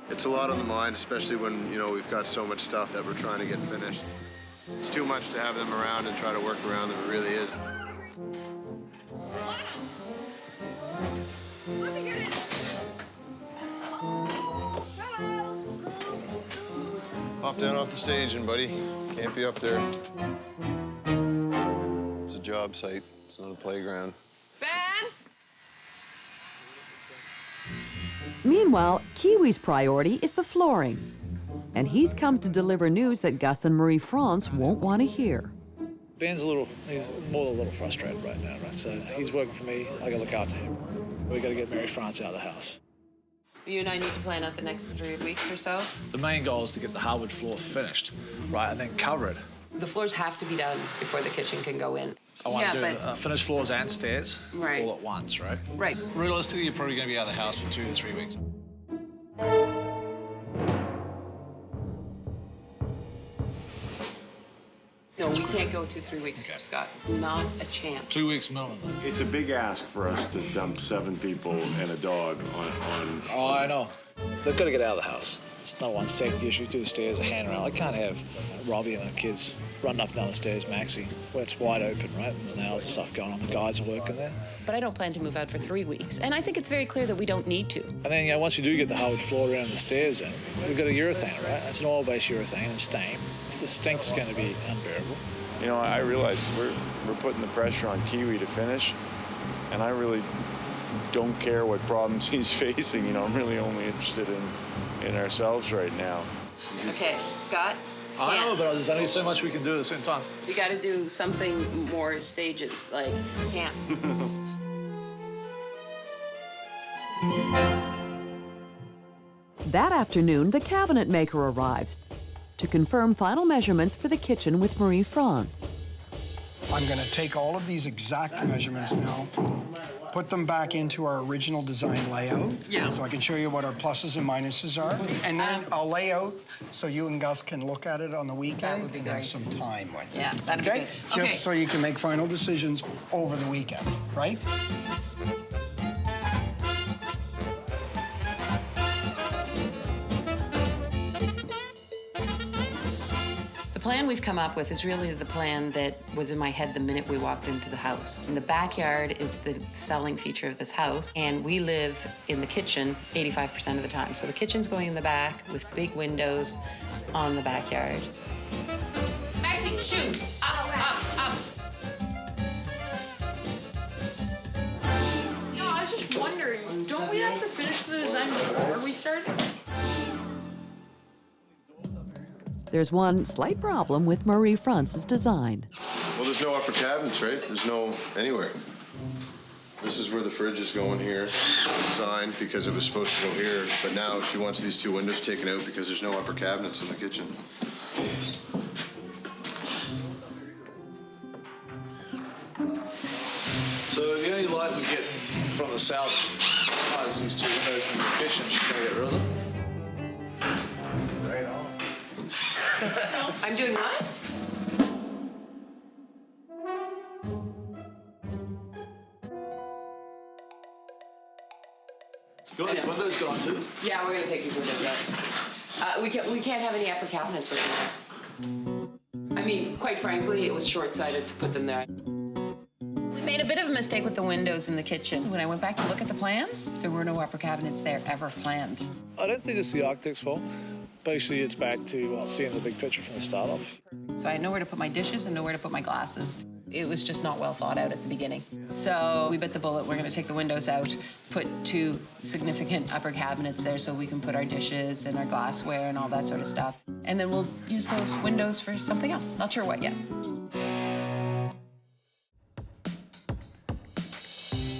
It's a lot on the mind, especially when, you know, we've got so much stuff that we're trying to get finished. It's too much to have them around and try to work around them. It really is. Hop down off the staging, buddy. Can't be up there. It's a job site. It's not a playground. Ben? Meanwhile, Kiwi's priority is the flooring. And he's come to deliver news that Gus and Marie-France won't want to hear. Ben's he's more a little frustrated right now, right? So he's working for me, I gotta look after him. We gotta get Marie-France out of the house. You and I need to plan out the next 3 weeks or so. The main goal is to get the hardwood floor finished, right, and then cover it. The floors have to be done before the kitchen can go in. I want to do finished floors and stairs Right. all at once, right? Right. Realistically, you're probably gonna be out of the house for 2 to 3 weeks. No, we can't go 2-3 weeks, Scott. Not a chance. 2 weeks minimum. It's a big ask for us to dump 7 people and a dog on. Oh, I know. They've got to get out of the house. It's not one safety issue. Do the stairs, a handrail. I can't have Robbie and the kids running up and down the stairs, Maxie, where it's wide open, right? There's nails and stuff going on. The guys are working there. But I don't plan to move out for 3 weeks. And I think it's very clear that we don't need to. And then, once you do get the hardwood floor around the stairs in, we've got a urethane, right? It's an oil-based urethane and stain. The stink's going to be unbearable. You know, I realize we're putting the pressure on Kiwi to finish, and I really don't care what problems he's facing. You know, I'm really only interested in ourselves right now. Okay, Scott? I know, but there's only so much we can do at the same time. We got to do something more stages, like can't. That afternoon, the cabinet maker arrives to confirm final measurements for the kitchen with Marie-France. I'm going to take all of these exact measurements now, put them back into our original design layout. Yeah. So I can show you what our pluses and minuses are. And then I'll lay out so you and Gus can look at it on the weekend. That would be and have great. some time with it. Yeah, that'd be okay? good. Just so you can make final decisions over the weekend, right? The plan we've come up with is really the plan that was in my head the minute we walked into the house. And the backyard is the selling feature of this house, and we live in the kitchen 85% of the time. So the kitchen's going in the back with big windows on the backyard. Maxie, shoot! Up! You know, I was just wondering, don't we have to finish the design before we start? There's one slight problem with Marie-France's design. Well, there's no upper cabinets, right? There's no anywhere. This is where the fridge is going here, designed because it was supposed to go here, but now she wants these 2 windows taken out because there's no upper cabinets in the kitchen. So the only light we get from the south side is these 2 windows in the kitchen. She's going to get rid of them. Right on. I'm doing what? You want these windows gone too? Yeah, we're gonna take these windows out. We can't have any upper cabinets with them. I mean, quite frankly, it was short-sighted to put them there. We made a bit of a mistake with the windows in the kitchen. When I went back to look at the plans, there were no upper cabinets there ever planned. I don't think it's the architect's fault. Basically, it's back to seeing the big picture from the start off. So I had nowhere to put my dishes and nowhere to put my glasses. It was just not well thought out at the beginning. So we bit the bullet. We're going to take the windows out, put 2 significant upper cabinets there so we can put our dishes and our glassware and all that sort of stuff. And then we'll use those windows for something else. Not sure what yet.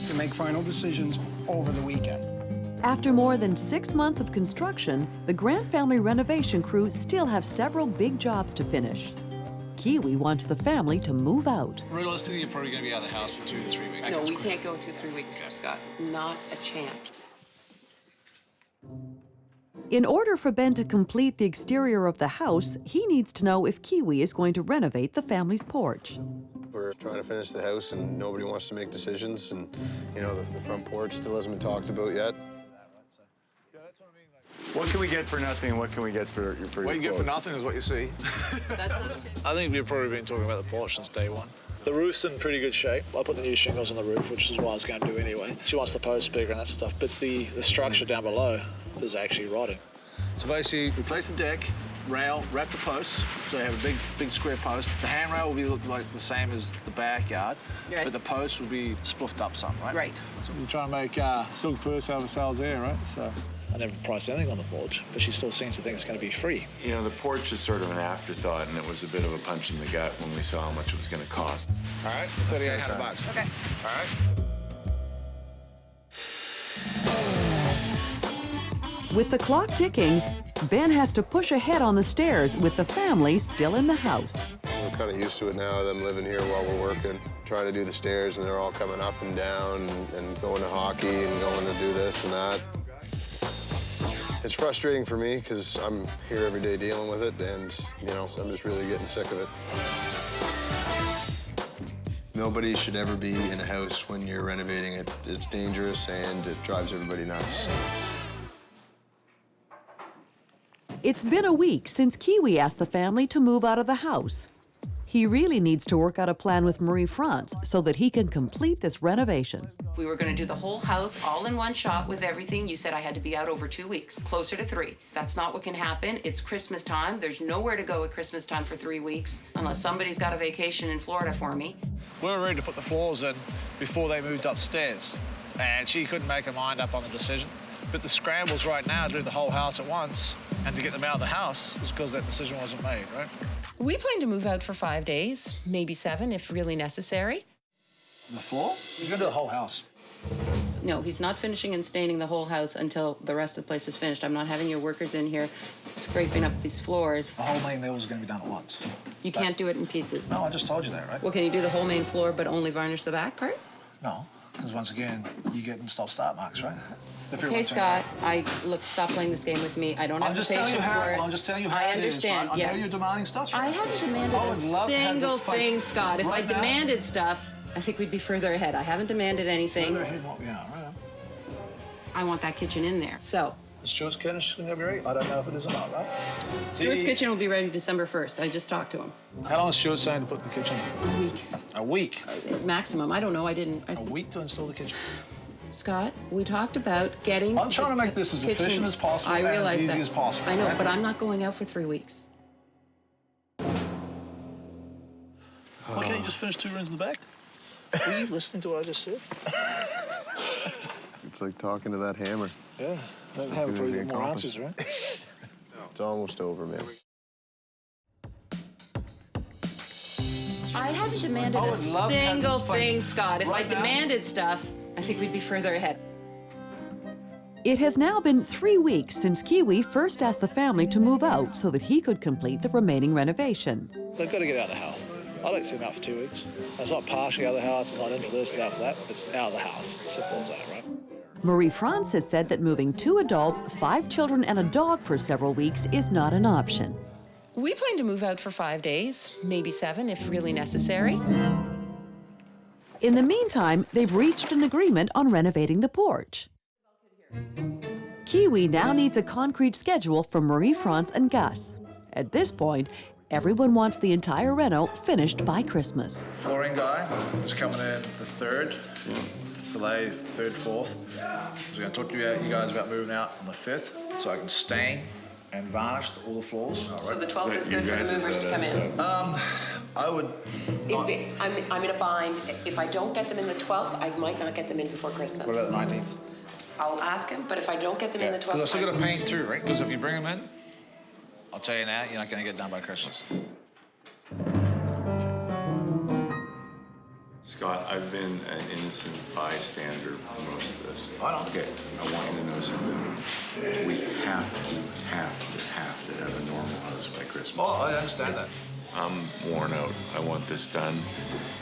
To make final decisions over the weekend. After more than 6 months of construction, the Grant family renovation crew still have several big jobs to finish. Kiwi wants the family to move out. Realistically, you're probably going to be out of the house for 2 to 3 weeks. No, we can't go 2-3 weeks, Scott. Not a chance. In order for Ben to complete the exterior of the house, he needs to know if Kiwi is going to renovate the family's porch. We're trying to finish the house and nobody wants to make decisions, and you know, the front porch still hasn't been talked about yet. What can we get for nothing and what can we get for What you get for nothing is what you see. I think we've probably been talking about the porch since day one. The roof's in pretty good shape. I put the new shingles on the roof, which is what I was going to do anyway. She wants the post bigger and that stuff, but the structure down below is actually rotting. So basically, replace the deck, rail, wrap the posts, so you have a big square post. The handrail will be look like the same as the backyard, Right. but the post will be sploofed up some, right? Right. So we're trying to make silk purse out of ourselves there, right? So I never priced anything on the porch, but she still seems to think it's going to be free. You know, the porch is sort of an afterthought, and it was a bit of a punch in the gut when we saw how much it was going to cost. All right, $3,800. Okay. All right. With the clock ticking, Ben has to push ahead on the stairs with the family still in the house. We're kind of used to it now, them living here while we're working, trying to do the stairs, and they're all coming up and down and going to hockey and going to do this and that. It's frustrating for me because I'm here every day dealing with it, and, you know, I'm just really getting sick of it. Nobody should ever be in a house when you're renovating it. It's dangerous and it drives everybody nuts. It's been a week since Kiwi asked the family to move out of the house. He really needs to work out a plan with Marie-France so that he can complete this renovation. We were going to do the whole house all in one shot with everything. You said I had to be out over 2 weeks, closer to 3. That's not what can happen. It's Christmas time. There's nowhere to go at Christmas time for 3 weeks unless somebody's got a vacation in Florida for me. We were ready to put the floors in before they moved upstairs, and she couldn't make her mind up on the decision. But the scrambles right now to do the whole house at once and to get them out of the house is because that decision wasn't made, right? We plan to move out for 5 days, maybe 7 if really necessary. The floor? He's going to do the whole house. No, he's not finishing and staining the whole house until the rest of the place is finished. I'm not having your workers in here scraping up these floors. The whole main level is going to be done at once. You can't do it in pieces. No, I just told you that, right? Well, can you do the whole main floor but only varnish the back part? No, because once again, you get in stop-start marks, right? Okay, Scott, stop playing this game with me. I don't have the patience for it. I'm just telling you how I it is, understand, right? I yes. know you're demanding stuff. I haven't demanded I would love a to have single this place thing, Scott. If I right now. demanded stuff, I think we'd be further ahead. I haven't demanded anything. Further ahead than what we are, right? I want that kitchen in there. So, Stuart's kitchen going to be ready? I don't know if it is or not, right? Stuart's kitchen will be ready December 1st. I just talked to him. How long is Stuart saying to put in the kitchen? A week. A week? Maximum. I don't know. A week to install the kitchen? Scott, we talked about getting... I'm trying to make this as efficient as possible I and realize as easy that. as possible. I know, right? but I'm not going out for 3 weeks. Why can't you just finish 2 rooms in the back? Were you listening to what I just said? It's like talking to that hammer. Yeah, that hammer probably get more answers, right? It's almost over, man. I haven't demanded I a would love to have single this place thing, Scott. If right I now. demanded stuff, I think we'd be further ahead. It has now been 3 weeks since Kiwi first asked the family to move out so that he could complete the remaining renovation. They've got to get out of the house. I'd like to see them out for 2 weeks. It's not partially out of the house, it's not into this, out for that. It's out of the house. Simple as that, right? Marie-France has said that moving 2 adults, 5 children, and a dog for several weeks is not an option. We plan to move out for 5 days, maybe 7 if really necessary. In the meantime, they've reached an agreement on renovating the porch. Kiwi now needs a concrete schedule from Marie-France and Gus. At this point, Everyone wants the entire reno finished by Christmas. Flooring guy is coming in the 3rd. Delay 3rd, 4th. I was going to talk to you guys about moving out on the 5th so I can stain and varnish all the floors. So the 12th is good for the movers to come in? I would not... I'm in a bind. If I don't get them in the 12th, I might not get them in before Christmas. What about the 19th? I'll ask him, but if I don't get them in the 12th... Because I still got to paint too, right? Because if you bring them in, I'll tell you now, you're not going to get done by Christmas. Scott, I've been an innocent bystander for most of this. I don't. Okay, I want you to know something. We have to have a normal house by Christmas. Oh, I understand that. I'm worn out. I want this done,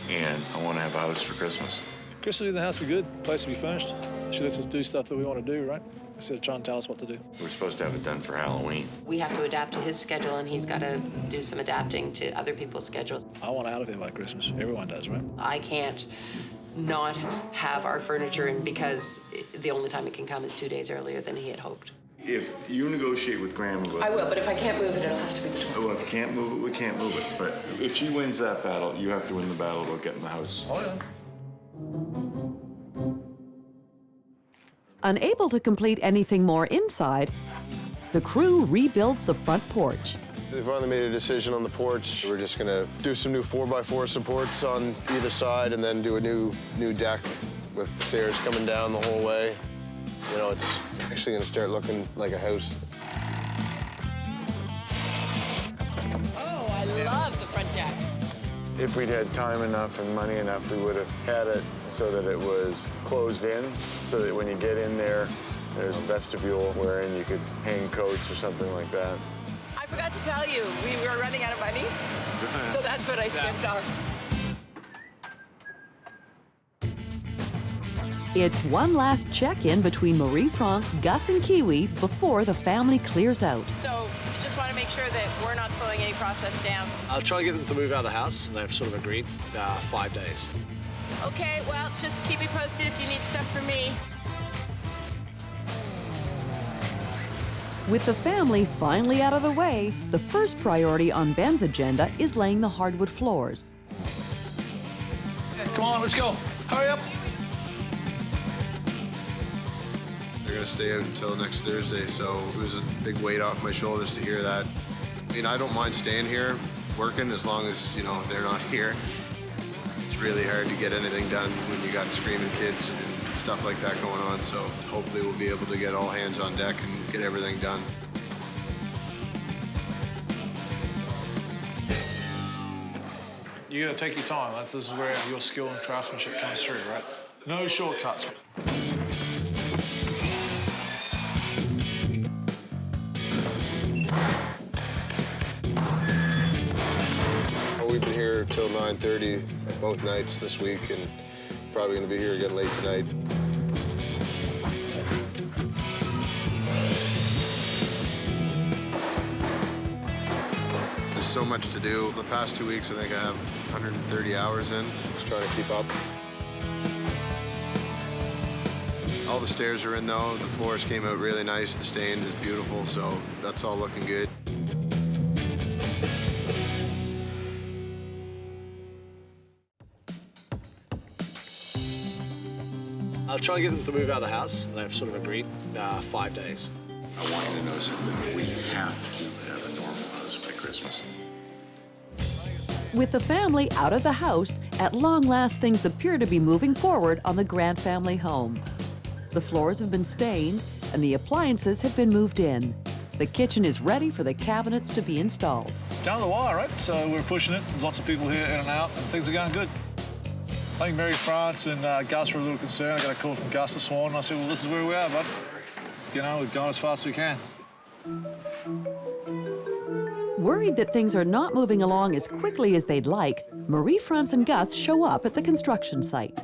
and I want to have a house for Christmas. Christmas in the house be good. Place to be finished. She lets us do stuff that we want to do, right? Instead of trying to tell us what to do. We're supposed to have it done for Halloween. We have to adapt to his schedule, and he's got to do some adapting to other people's schedules. I want out of here by Christmas. Everyone does, right? I can't not have our furniture in because the only time it can come is 2 days earlier than he had hoped. If you negotiate with Graham about I will, but if I can't move it, it'll have to be the 12th. Well, if you can't move it, we can't move it. But if she wins that battle, you have to win the battle about getting the house. Oh, yeah. Unable to complete anything more inside, the crew rebuilds the front porch. They've finally made a decision on the porch. We're just gonna do some new 4x4 supports on either side and then do a new deck with stairs coming down the whole way. You know, it's actually gonna start looking like a house. Oh, I love the front deck. If we'd had time enough and money enough, we would have had it so that it was closed in, so that when you get in there, there's a vestibule wherein you could hang coats or something like that. I forgot to tell you, we were running out of money, so that's what I skipped off. It's one last check-in between Marie-France, Gus, and Kiwi before the family clears out. So you just want to make sure that we're not slowing any process down. I'll try to get them to move out of the house, and they've sort of agreed 5 days. Okay, well, just keep me posted if you need stuff from me. With the family finally out of the way, the first priority on Ben's agenda is laying the hardwood floors. Come on, let's go. Hurry up. They're gonna stay out until next Thursday, so it was a big weight off my shoulders to hear that. I mean, I don't mind staying here, working, as long as, you know, they're not here. It's really hard to get anything done when you got screaming kids and stuff like that going on, so hopefully we'll be able to get all hands on deck and get everything done. You gotta take your time. This is where your skill and craftsmanship comes through, right? No shortcuts. We've been here till 9:30 both nights this week, and probably gonna be here again late tonight. There's so much to do. The past 2 weeks, I think I have 130 hours in, just trying to keep up. All the stairs are in though. The floors came out really nice. The stain is beautiful, so that's all looking good. I'll try to get them to move out of the house, and they've sort of agreed 5 days. I want you to know something. We have to have a normal house by Christmas. With the family out of the house, at long last things appear to be moving forward on the Grant family home. The floors have been stained and the appliances have been moved in. The kitchen is ready for the cabinets to be installed. Down the wire, right? So we're pushing it. There's lots of people here in and out, and things are going good. I think Marie-France and Gus were a little concerned. I got a call from Gus this morning. I said, well, this is where we are, bud. You know, we're going as fast as we can. Worried that things are not moving along as quickly as they'd like, Marie-France and Gus show up at the construction site.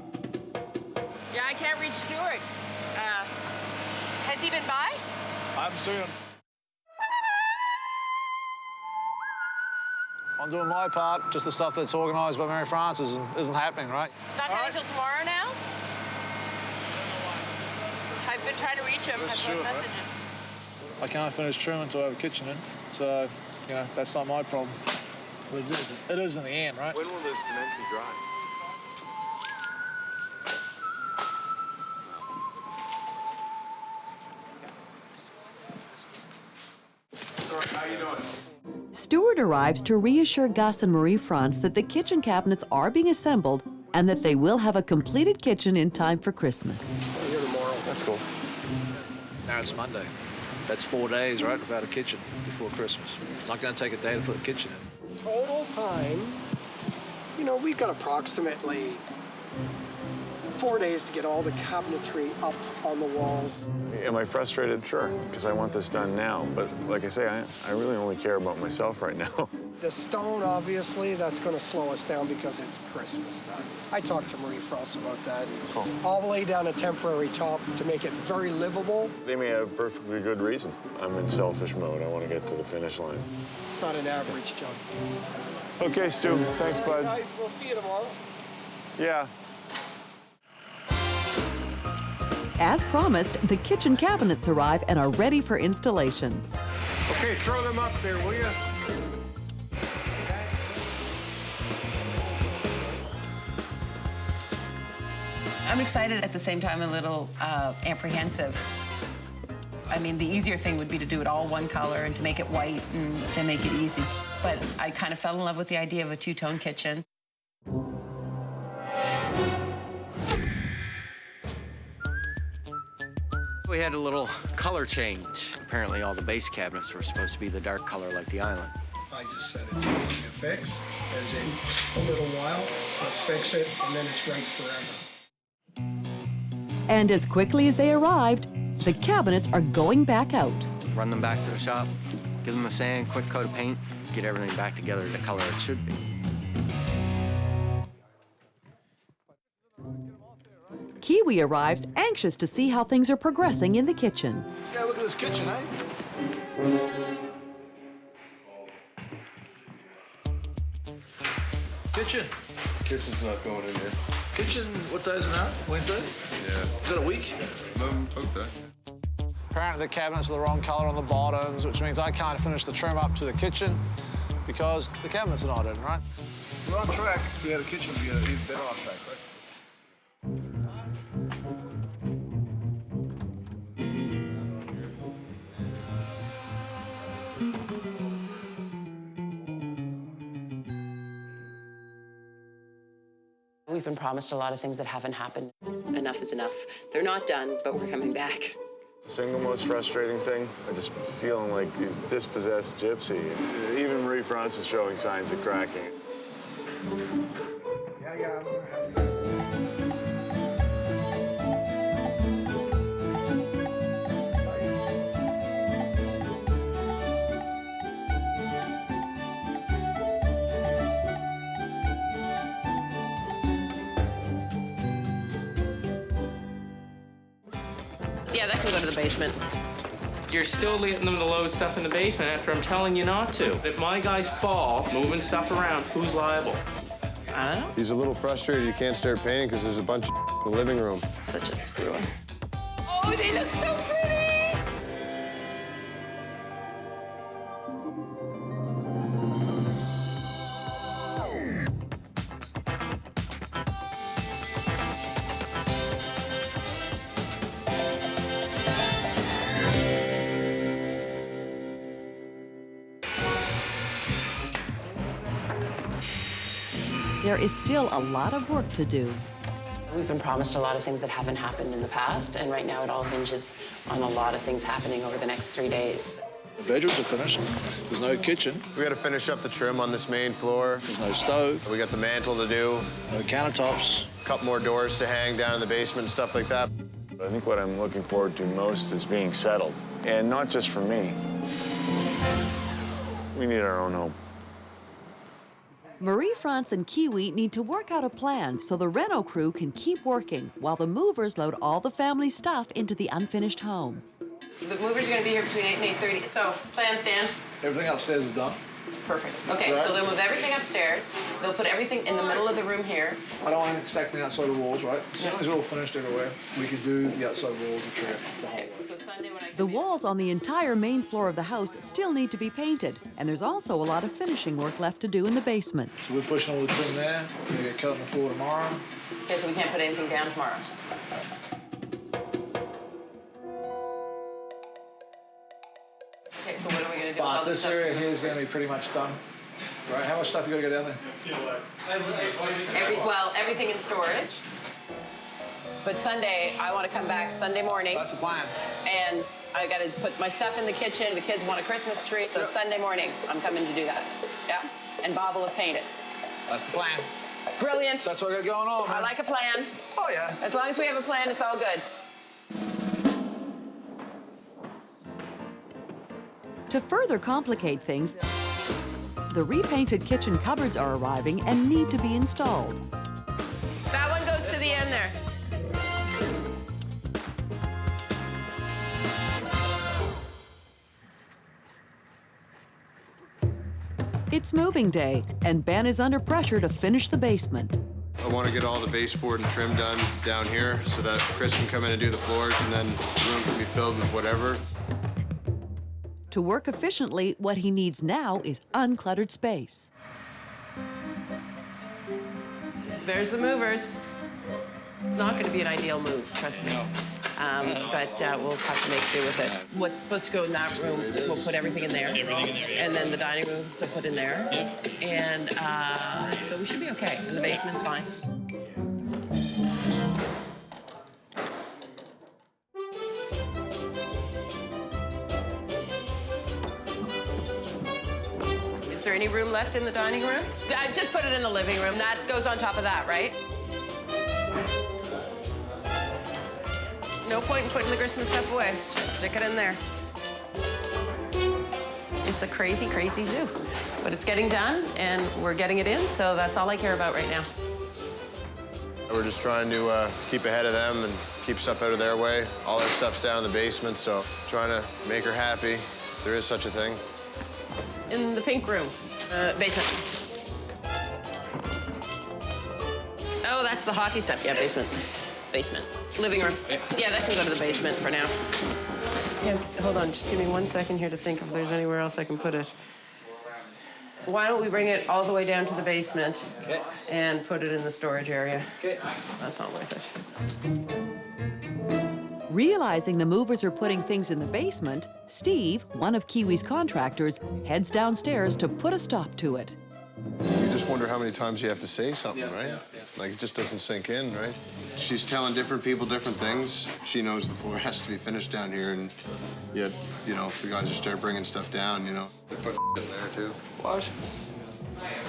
Yeah, I can't reach Stuart. Has he been by? I haven't seen him. I'm doing my part. Just the stuff that's organised by Marie-France isn't happening, right? It's not coming until tomorrow now? I've been trying to reach him. I've left messages. I can't finish trim until I have a kitchen in. So, you know, that's not my problem. But it is in the end, right? When will this cement be dry? Sorry, how you doing? Stuart arrives to reassure Gus and Marie-France that the kitchen cabinets are being assembled and that they will have a completed kitchen in time for Christmas. Here tomorrow. That's cool. Now it's Monday. That's 4 days, right, without a kitchen before Christmas. It's not going to take a day to put a kitchen in. Total time, you know, we've got approximately 4 days to get all the cabinetry up on the walls. Am I frustrated? Sure, because I want this done now. But like I say, I really only care about myself right now. The stone, obviously, that's going to slow us down because it's Christmas time. I talked to Marie-France about that. Oh. I'll lay down a temporary top to make it very livable. They may have perfectly good reason. I'm in selfish mode. I want to get to the finish line. It's not an average job. Okay, Stu. Thanks, bud. Guys, we'll see you tomorrow. Yeah. As promised, the kitchen cabinets arrive and are ready for installation. Okay, throw them up there, will you? I'm excited at the same time, a little apprehensive. I mean, the easier thing would be to do it all one color and to make it white and to make it easy. But I kind of fell in love with the idea of a two-tone kitchen. We had a little color change. Apparently all the base cabinets were supposed to be the dark color like the island. I just said it's easy to fix, as in a little while, let's fix it, and then it's right forever. And as quickly as they arrived, the cabinets are going back out. Run them back to the shop, give them a sand, quick coat of paint, get everything back together the color it should be. Kiwi arrives anxious to see how things are progressing in the kitchen. Yeah, look at this kitchen, eh? Kitchen. Kitchen's not going in here. Kitchen, what day is it now? Wednesday? Yeah. Is it a week? Okay. Apparently the cabinets are the wrong color on the bottoms, which means I can't finish the trim up to the kitchen because the cabinets are not in, right? We're on track. If we had a kitchen, we'd be even better on track, right? We've been promised a lot of things that haven't happened. Enough is enough. They're not done, but we're coming back. The single most frustrating thing, I just feeling like a dispossessed gypsy. Even Marie-France is showing signs of cracking. Yeah, that can go to the basement. You're still letting them load stuff in the basement after I'm telling you not to. If my guys fall moving stuff around, who's liable? I don't know. He's a little frustrated he can't start painting because there's a bunch of in the living room. Such a screw up. Oh, they look so pretty! There is still a lot of work to do. We've been promised a lot of things that haven't happened in the past, and right now it all hinges on a lot of things happening over the next 3 days. The bedrooms are finished. There's no kitchen. We got to finish up the trim on this main floor. There's no stove. We got the mantle to do. No countertops. A couple more doors to hang down in the basement and stuff like that. I think what I'm looking forward to most is being settled. And not just for me. We need our own home. Marie-France and Kiwi need to work out a plan so the reno crew can keep working while the movers load all the family stuff into the unfinished home. The movers are going to be here between 8 and 8:30. So, plans, Dan? Everything upstairs is done. Perfect. Okay, so they'll move everything upstairs. They'll put everything in the middle of the room here. I don't want anything stacked on the outside of the walls, right? As soon as they're all finished everywhere, we could do the outside walls of the whole. So Sunday when I The walls on the entire main floor of the house still need to be painted, and there's also a lot of finishing work left to do in the basement. So we're pushing all the trim there. We're gonna get cut on the floor tomorrow. Okay, so we can't put anything down tomorrow. Okay, so what are we gonna do with all But this this stuff? area here is gonna be pretty much done. Right, how much stuff you gotta go down there? Everything in storage. But Sunday, I want to come back Sunday morning. That's the plan. And I got to put my stuff in the kitchen. The kids want a Christmas tree. So Sunday morning, I'm coming to do that. Yeah? And Bob will have painted. That's the plan. Brilliant. That's what I got going on, man. I like a plan. Oh, yeah. As long as we have a plan, it's all good. To further complicate things, the repainted kitchen cupboards are arriving and need to be installed. That one goes to the end there. It's moving day, and Ben is under pressure to finish the basement. I want to get all the baseboard and trim done down here so that Chris can come in and do the floors, and then the room can be filled with whatever. To work efficiently, what he needs now is uncluttered space. There's the movers. It's not going to be an ideal move, trust me. But we'll have to make do with it. What's supposed to go in that room, we'll put everything in there. Everything in there, yeah. And then the dining room is still put in there. Yep. And so we should be okay. And the basement's fine. Is there any room left in the dining room? Just put it in the living room. That goes on top of that, right? No point in putting the Christmas stuff away. Just stick it in there. It's a crazy, crazy zoo. But it's getting done, and we're getting it in, so that's all I care about right now. We're just trying to keep ahead of them and keep stuff out of their way. All their stuff's down in the basement, so trying to make her happy. There is such a thing. In the pink room, basement. Oh, that's the hockey stuff. Yeah, basement. Basement. Living room. Yeah, that can go to the basement for now. Yeah, hold on. Just give me 1 second here to think if there's anywhere else I can put it. Why don't we bring it all the way down to the basement and put it in the storage area? That's not worth it. Realizing the movers are putting things in the basement, Steve, one of Kiwi's contractors, heads downstairs to put a stop to it. You just wonder how many times you have to say something, right? Like, it just doesn't sink in, right? She's telling different people different things. She knows the floor has to be finished down here, and yet, you know, we gotta just start bringing stuff down, you know. They put in there, too. What?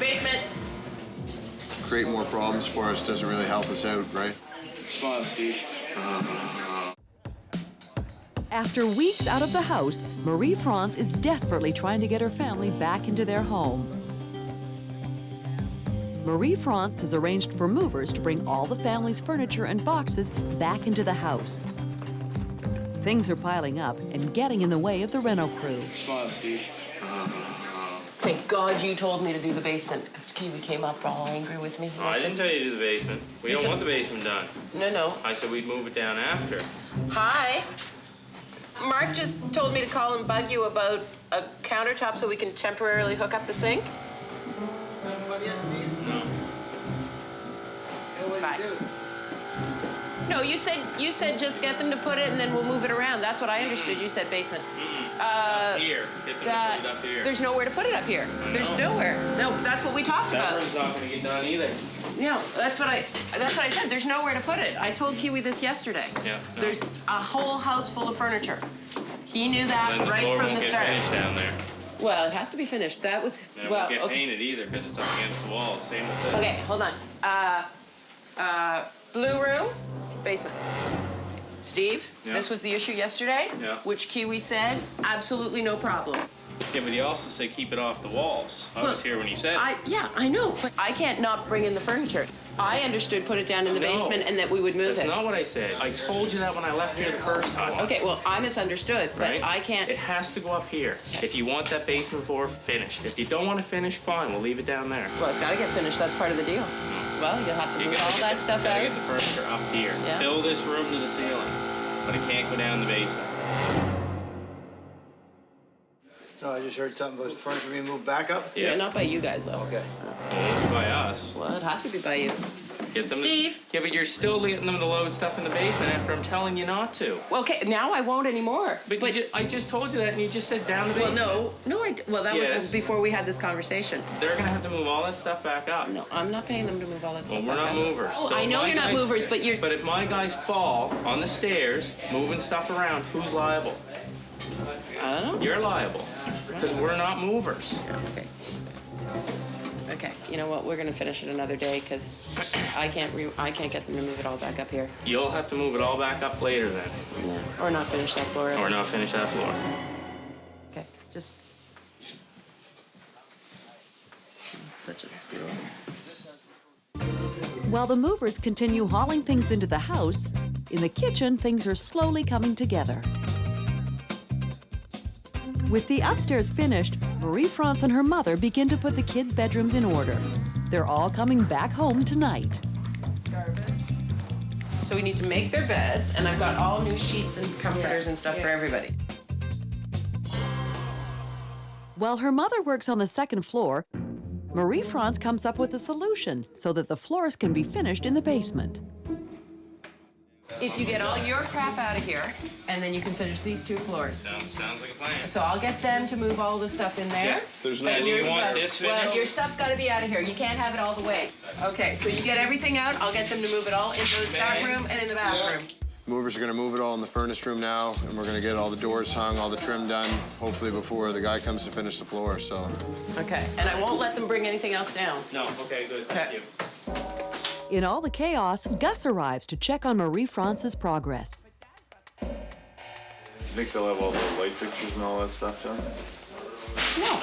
Basement. Create more problems for us doesn't really help us out, right? Smile, Steve. After weeks out of the house, Marie France is desperately trying to get her family back into their home. Marie France has arranged for movers to bring all the family's furniture and boxes back into the house. Things are piling up and getting in the way of the reno crew. Smile, Steve. Thank God you told me to do the basement, because Kiwi came up all angry with me. Oh, I didn't tell you to do the basement. We don't want the basement done. No. I said we'd move it down after. Hi. Mark just told me to call and bug you about a countertop so we can temporarily hook up the sink. Bye. No, you said just get them to put it and then we'll move it around. That's what I understood. You said basement. Here. Get them to put it up here. There's nowhere to put it up here. There's nowhere. No, that's what we talked That about. room's not gonna get done either. No, that's what I said. There's nowhere to put it. I told Kiwi this yesterday. Yeah. No. There's a whole house full of furniture. He knew that Then the right floor from won't the get start. finished down there. Well, it has to be finished. That was And it well. won't get Okay. painted either because it's up against the wall. Same with this. Okay, hold on. Blue room, basement. Steve, Yeah. this was the issue yesterday, Yeah. which Kiwi said, absolutely no problem. Yeah, but he also said keep it off the walls. I was here when he said it. Yeah, I know, but I can't not bring in the furniture. I understood put it down in the No. basement and that we would move That's it. not what I said. I told you that when I left here the first time. Okay, well, I misunderstood, but Right? I can't. It has to go up here. If you want that basement floor finished. If you don't want to finish, fine, we'll leave it down there. Well, it's got to get finished. That's part of the deal. Well, you'll have to You move gotta all get that stuff gotta out. get the furniture up here. Yeah. Fill this room to the ceiling, but it can't go down the basement. No, I just heard something about the furniture being moved back up. Yeah, not by you guys, though. Okay. By us. Well, it'd have to be by you. Get them Steve? Yeah, but you're still letting them to load stuff in the basement after I'm telling you not to. Well, okay, now I won't anymore. But I just told you that, and you just said down the Well, basement. well, that was Yes. before we had this conversation. They're gonna have to move all that stuff back up. No, I'm not paying them to move all that Well, stuff we're back not up. movers. Oh, So I if know my you're not guys- movers, but you're... But if my guys fall on the stairs, moving stuff around, who's liable? I don't know. You're liable, because we're not movers. Okay. Okay, you know what? We're gonna finish it another day because I can't get them to move it all back up here. You'll have to move it all back up later then. Yeah. Or not finish that floor. Or not finish that floor. Okay, just... Such a screw. While the movers continue hauling things into the house, in the kitchen, things are slowly coming together. With the upstairs finished, Marie-France and her mother begin to put the kids' bedrooms in order. They're all coming back home tonight. So we need to make their beds, and I've got all new sheets and comforters and stuff for everybody. While her mother works on the second floor, Marie-France comes up with a solution so that the floors can be finished in the basement. If you get all your crap out of here, and then you can finish these 2 floors. Sounds like a plan. So I'll get them to move all the stuff in there. Yeah. There's But no- your You want stuff- this Well, finished? your stuff's got to be out of here. You can't have it all the way. Okay, so you get everything out. I'll get them to move it all into that room and in the bathroom. Movers are gonna move it all in the furnace room now, and we're gonna get all the doors hung, all the trim done, hopefully before the guy comes to finish the floor, so. Okay, and I won't let them bring anything else down. No, okay, good, thank you. In all the chaos, Gus arrives to check on Marie-France's progress. You think they'll have all the light fixtures and all that stuff done? No.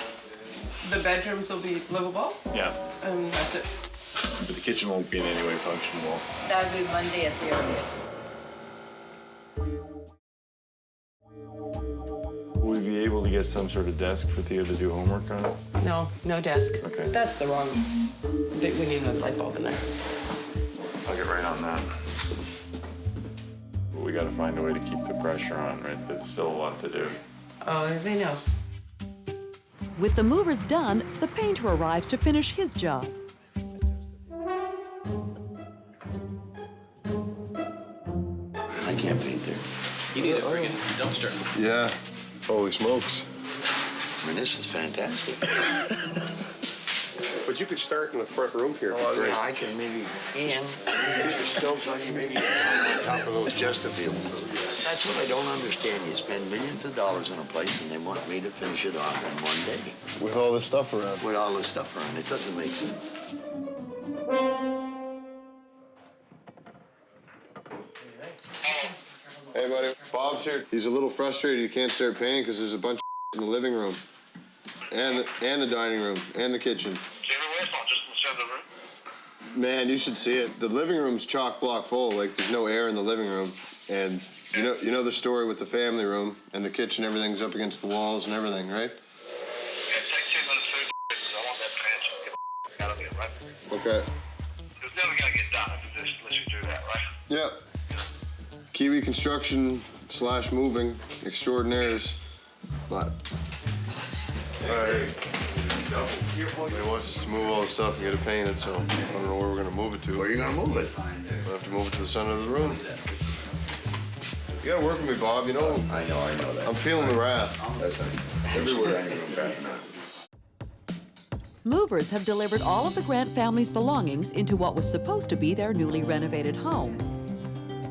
The bedrooms will be livable, Yeah, and that's it. but the kitchen won't be in any way functional. That'll be Monday at the earliest. Will we be able to get some sort of desk for Theo to do homework on? No, no desk. Okay. That's the wrong. We need another light bulb in there. I'll get right on that. But we gotta find a way to keep the pressure on, right? There's still a lot to do. Oh, they know. With the movers done, the painter arrives to finish his job. I can't paint there. You need a friggin' dumpster. Yeah, holy smokes. I mean, this is fantastic. But you could start in the front room here. Oh, Great. yeah, I can maybe, Ian, you're still talking maybe on top of those Chesterfields. That's what I don't understand. You spend millions of dollars on a place and they want me to finish it off in one day. With all this stuff around. With all this stuff around. It doesn't make sense. Hey, buddy, Bob's here. He's a little frustrated he can't start painting because there's a bunch of in the living room. And the dining room, and the kitchen. Man, you should see it. The living room's chock block full. Like, there's no air in the living room. And you know the story with the family room and the kitchen, everything's up against the walls and everything, right? Okay. It's never gonna get done unless you do that, right? Yep. Kiwi Construction / moving extraordinaires. But he wants us to move all the stuff and get it painted, so I don't know where we're gonna move it to. Where are you gonna move it? We'll have to move it to the center of the room. You gotta work with me, Bob. You know. I know that. I'm feeling the wrath. Listen, everywhere. Movers have delivered all of the Grant family's belongings into what was supposed to be their newly renovated home.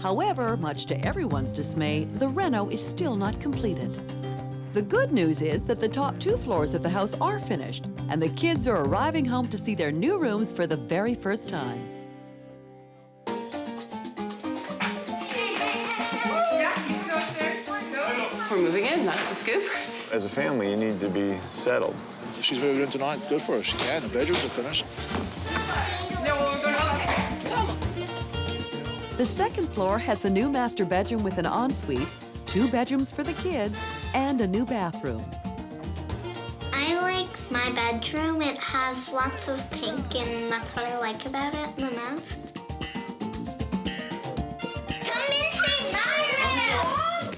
However, much to everyone's dismay, the reno is still not completed. The good news is that the top 2 floors of the house are finished, and the kids are arriving home to see their new rooms for the very first time. We're moving in, that's the scoop. As a family, you need to be settled. If she's moving in tonight, good for her. She can. The bedrooms are finished. No, we're going to The second floor has the new master bedroom with an ensuite, 2 bedrooms for the kids, and a new bathroom. I like my bedroom. It has lots of pink, and that's what I like about it the most. Come into my room!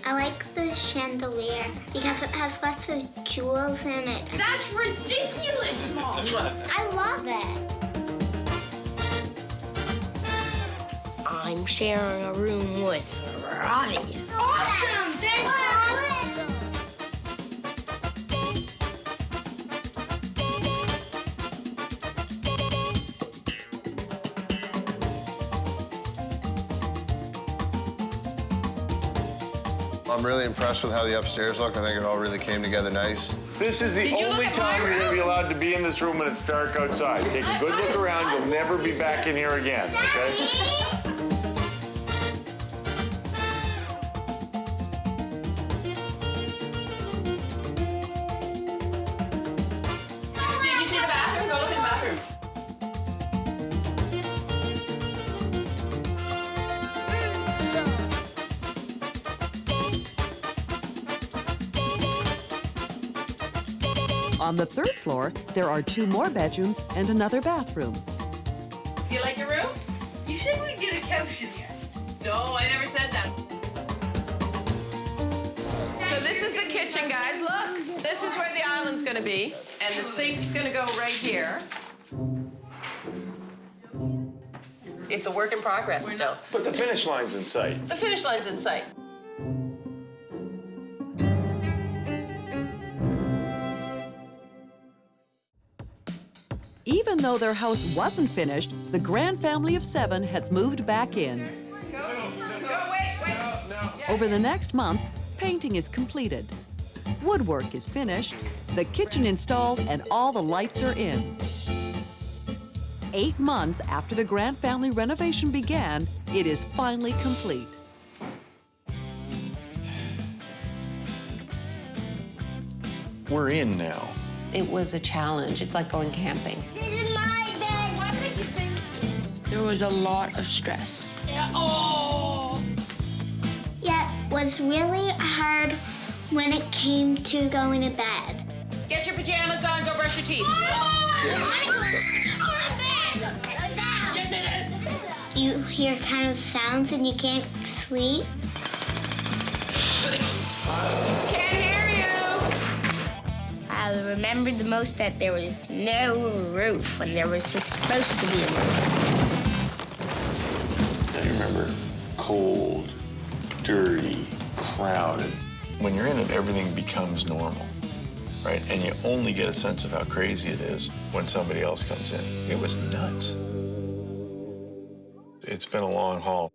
I like the chandelier because it has lots of jewels in it. That's ridiculous, Mom. I love it. I'm sharing a room with Robbie. Awesome! Thanks, Mom! I'm really impressed with how the upstairs look. I think it all really came together nice. This is the only time you're going to be allowed to be in this room when it's dark outside. Take a good look around. You'll never be back in here again, okay? Did you see the bathroom? Go look in the bathroom. On the third floor, there are 2 more bedrooms and another bathroom. You like your room? You said we'd get a couch in here. No, I never said that. So this is the kitchen, guys. Look, this is where the island's gonna be, and the sink's gonna go right here. It's a work in progress still. But the finish line's in sight. The finish line's in sight. Even though their house wasn't finished, the Grant family of 7 has moved back in. Over the next month, painting is completed. Woodwork is finished, the kitchen installed, and all the lights are in. 8 months after the Grant family renovation began, it is finally complete. We're in now. It was a challenge. It's like going camping. This is my bed. Why do I keep saying There was a lot of stress. yeah. Oh. Yeah, it was really hard when it came to going to bed. Get your pajamas on, go brush your teeth. You hear kind of sounds and you can't sleep. Can't hear you. I remember the most that there was no roof when there was just supposed to be a roof. I remember cold, dirty, crowded. When you're in it, everything becomes normal, right? And you only get a sense of how crazy it is when somebody else comes in. It was nuts. It's been a long haul.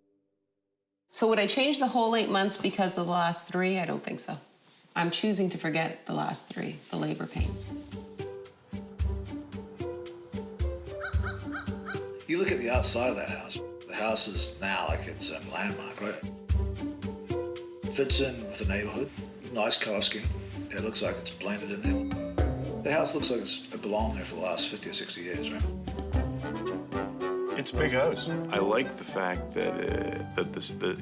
So would I change the whole 8 months because of the last 3? I don't think so. I'm choosing to forget the last 3, the labor pains. You look at the outside of that house. The house is now like it's a landmark, right? Fits in with the neighborhood. Nice color scheme. It looks like it's blended in there. The house looks like it belonged there for the last 50 or 60 years, right? It's a big house. I like the fact that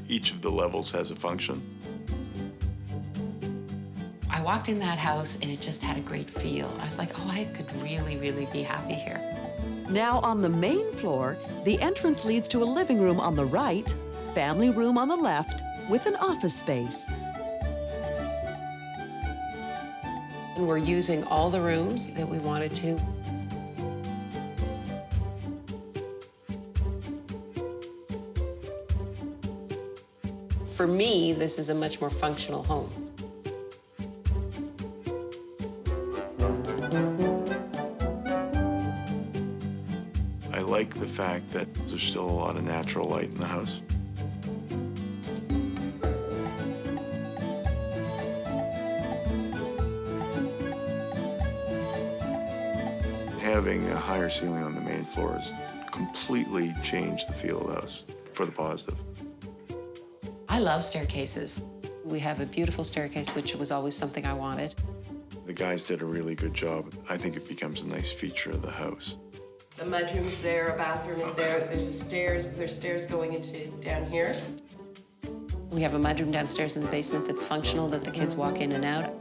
each of the levels has a function. I walked in that house and it just had a great feel. I was like, oh, I could really, really be happy here. Now on the main floor, the entrance leads to a living room on the right, family room on the left, with an office space. And we're using all the rooms that we wanted to. For me, this is a much more functional home. I like the fact that there's still a lot of natural light in the house. Having a higher ceiling on the main floor has completely changed the feel of the house for the positive. I love staircases. We have a beautiful staircase, which was always something I wanted. The guys did a really good job. I think it becomes a nice feature of the house. The mudroom's there, a bathroom is there. There's stairs going into down here. We have a mudroom downstairs in the basement that's functional, that the kids walk in and out.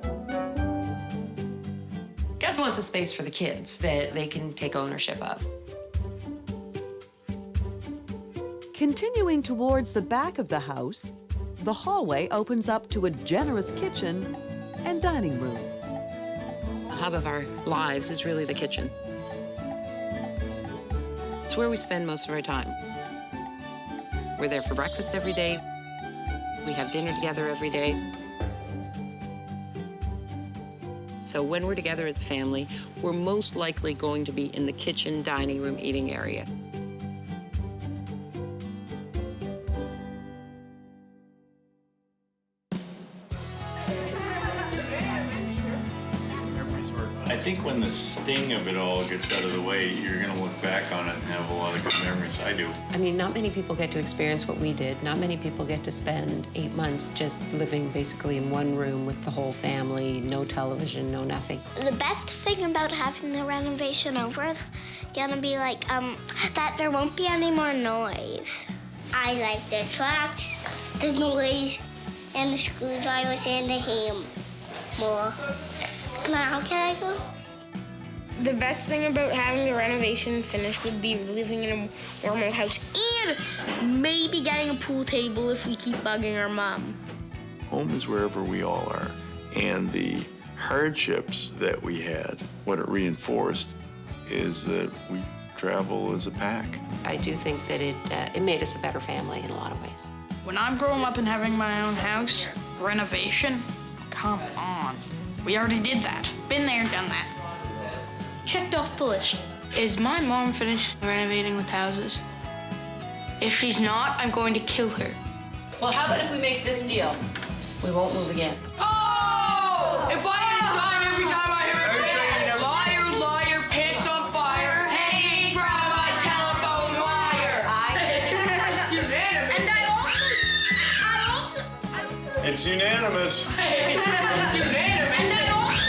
Gus wants a space for the kids that they can take ownership of. Continuing towards the back of the house, the hallway opens up to a generous kitchen and dining room. The hub of our lives is really the kitchen. It's where we spend most of our time. We're there for breakfast every day. We have dinner together every day. So when we're together as a family, we're most likely going to be in the kitchen, dining room, eating area. I think when the sting of it all gets out of the way, you're going to look back on it and have a lot of good memories. I do. I mean, not many people get to experience what we did. Not many people get to spend 8 months just living basically in one room with the whole family, no television, no nothing. The best thing about having the renovation over is gonna be like, that there won't be any more noise. I like the trucks, the noise, and the screwdrivers and the ham more. Now, can I go? The best thing about having the renovation finished would be living in a normal house and maybe getting a pool table if we keep bugging our mom. Home is wherever we all are. And the hardships that we had, what it reinforced is that we travel as a pack. I do think that it made us a better family in a lot of ways. When I'm growing up and having my own house, renovation, come on. We already did that. Been there, done that. Checked off the list. Is my mom finished renovating with houses? If she's not, I'm going to kill her. Well, how about if we make this deal? We won't move again. Oh! If I had time every time I heard that, liar, liar, pants on fire, hanging from my telephone wire. It's unanimous. And I also It's unanimous. It's unanimous. And I also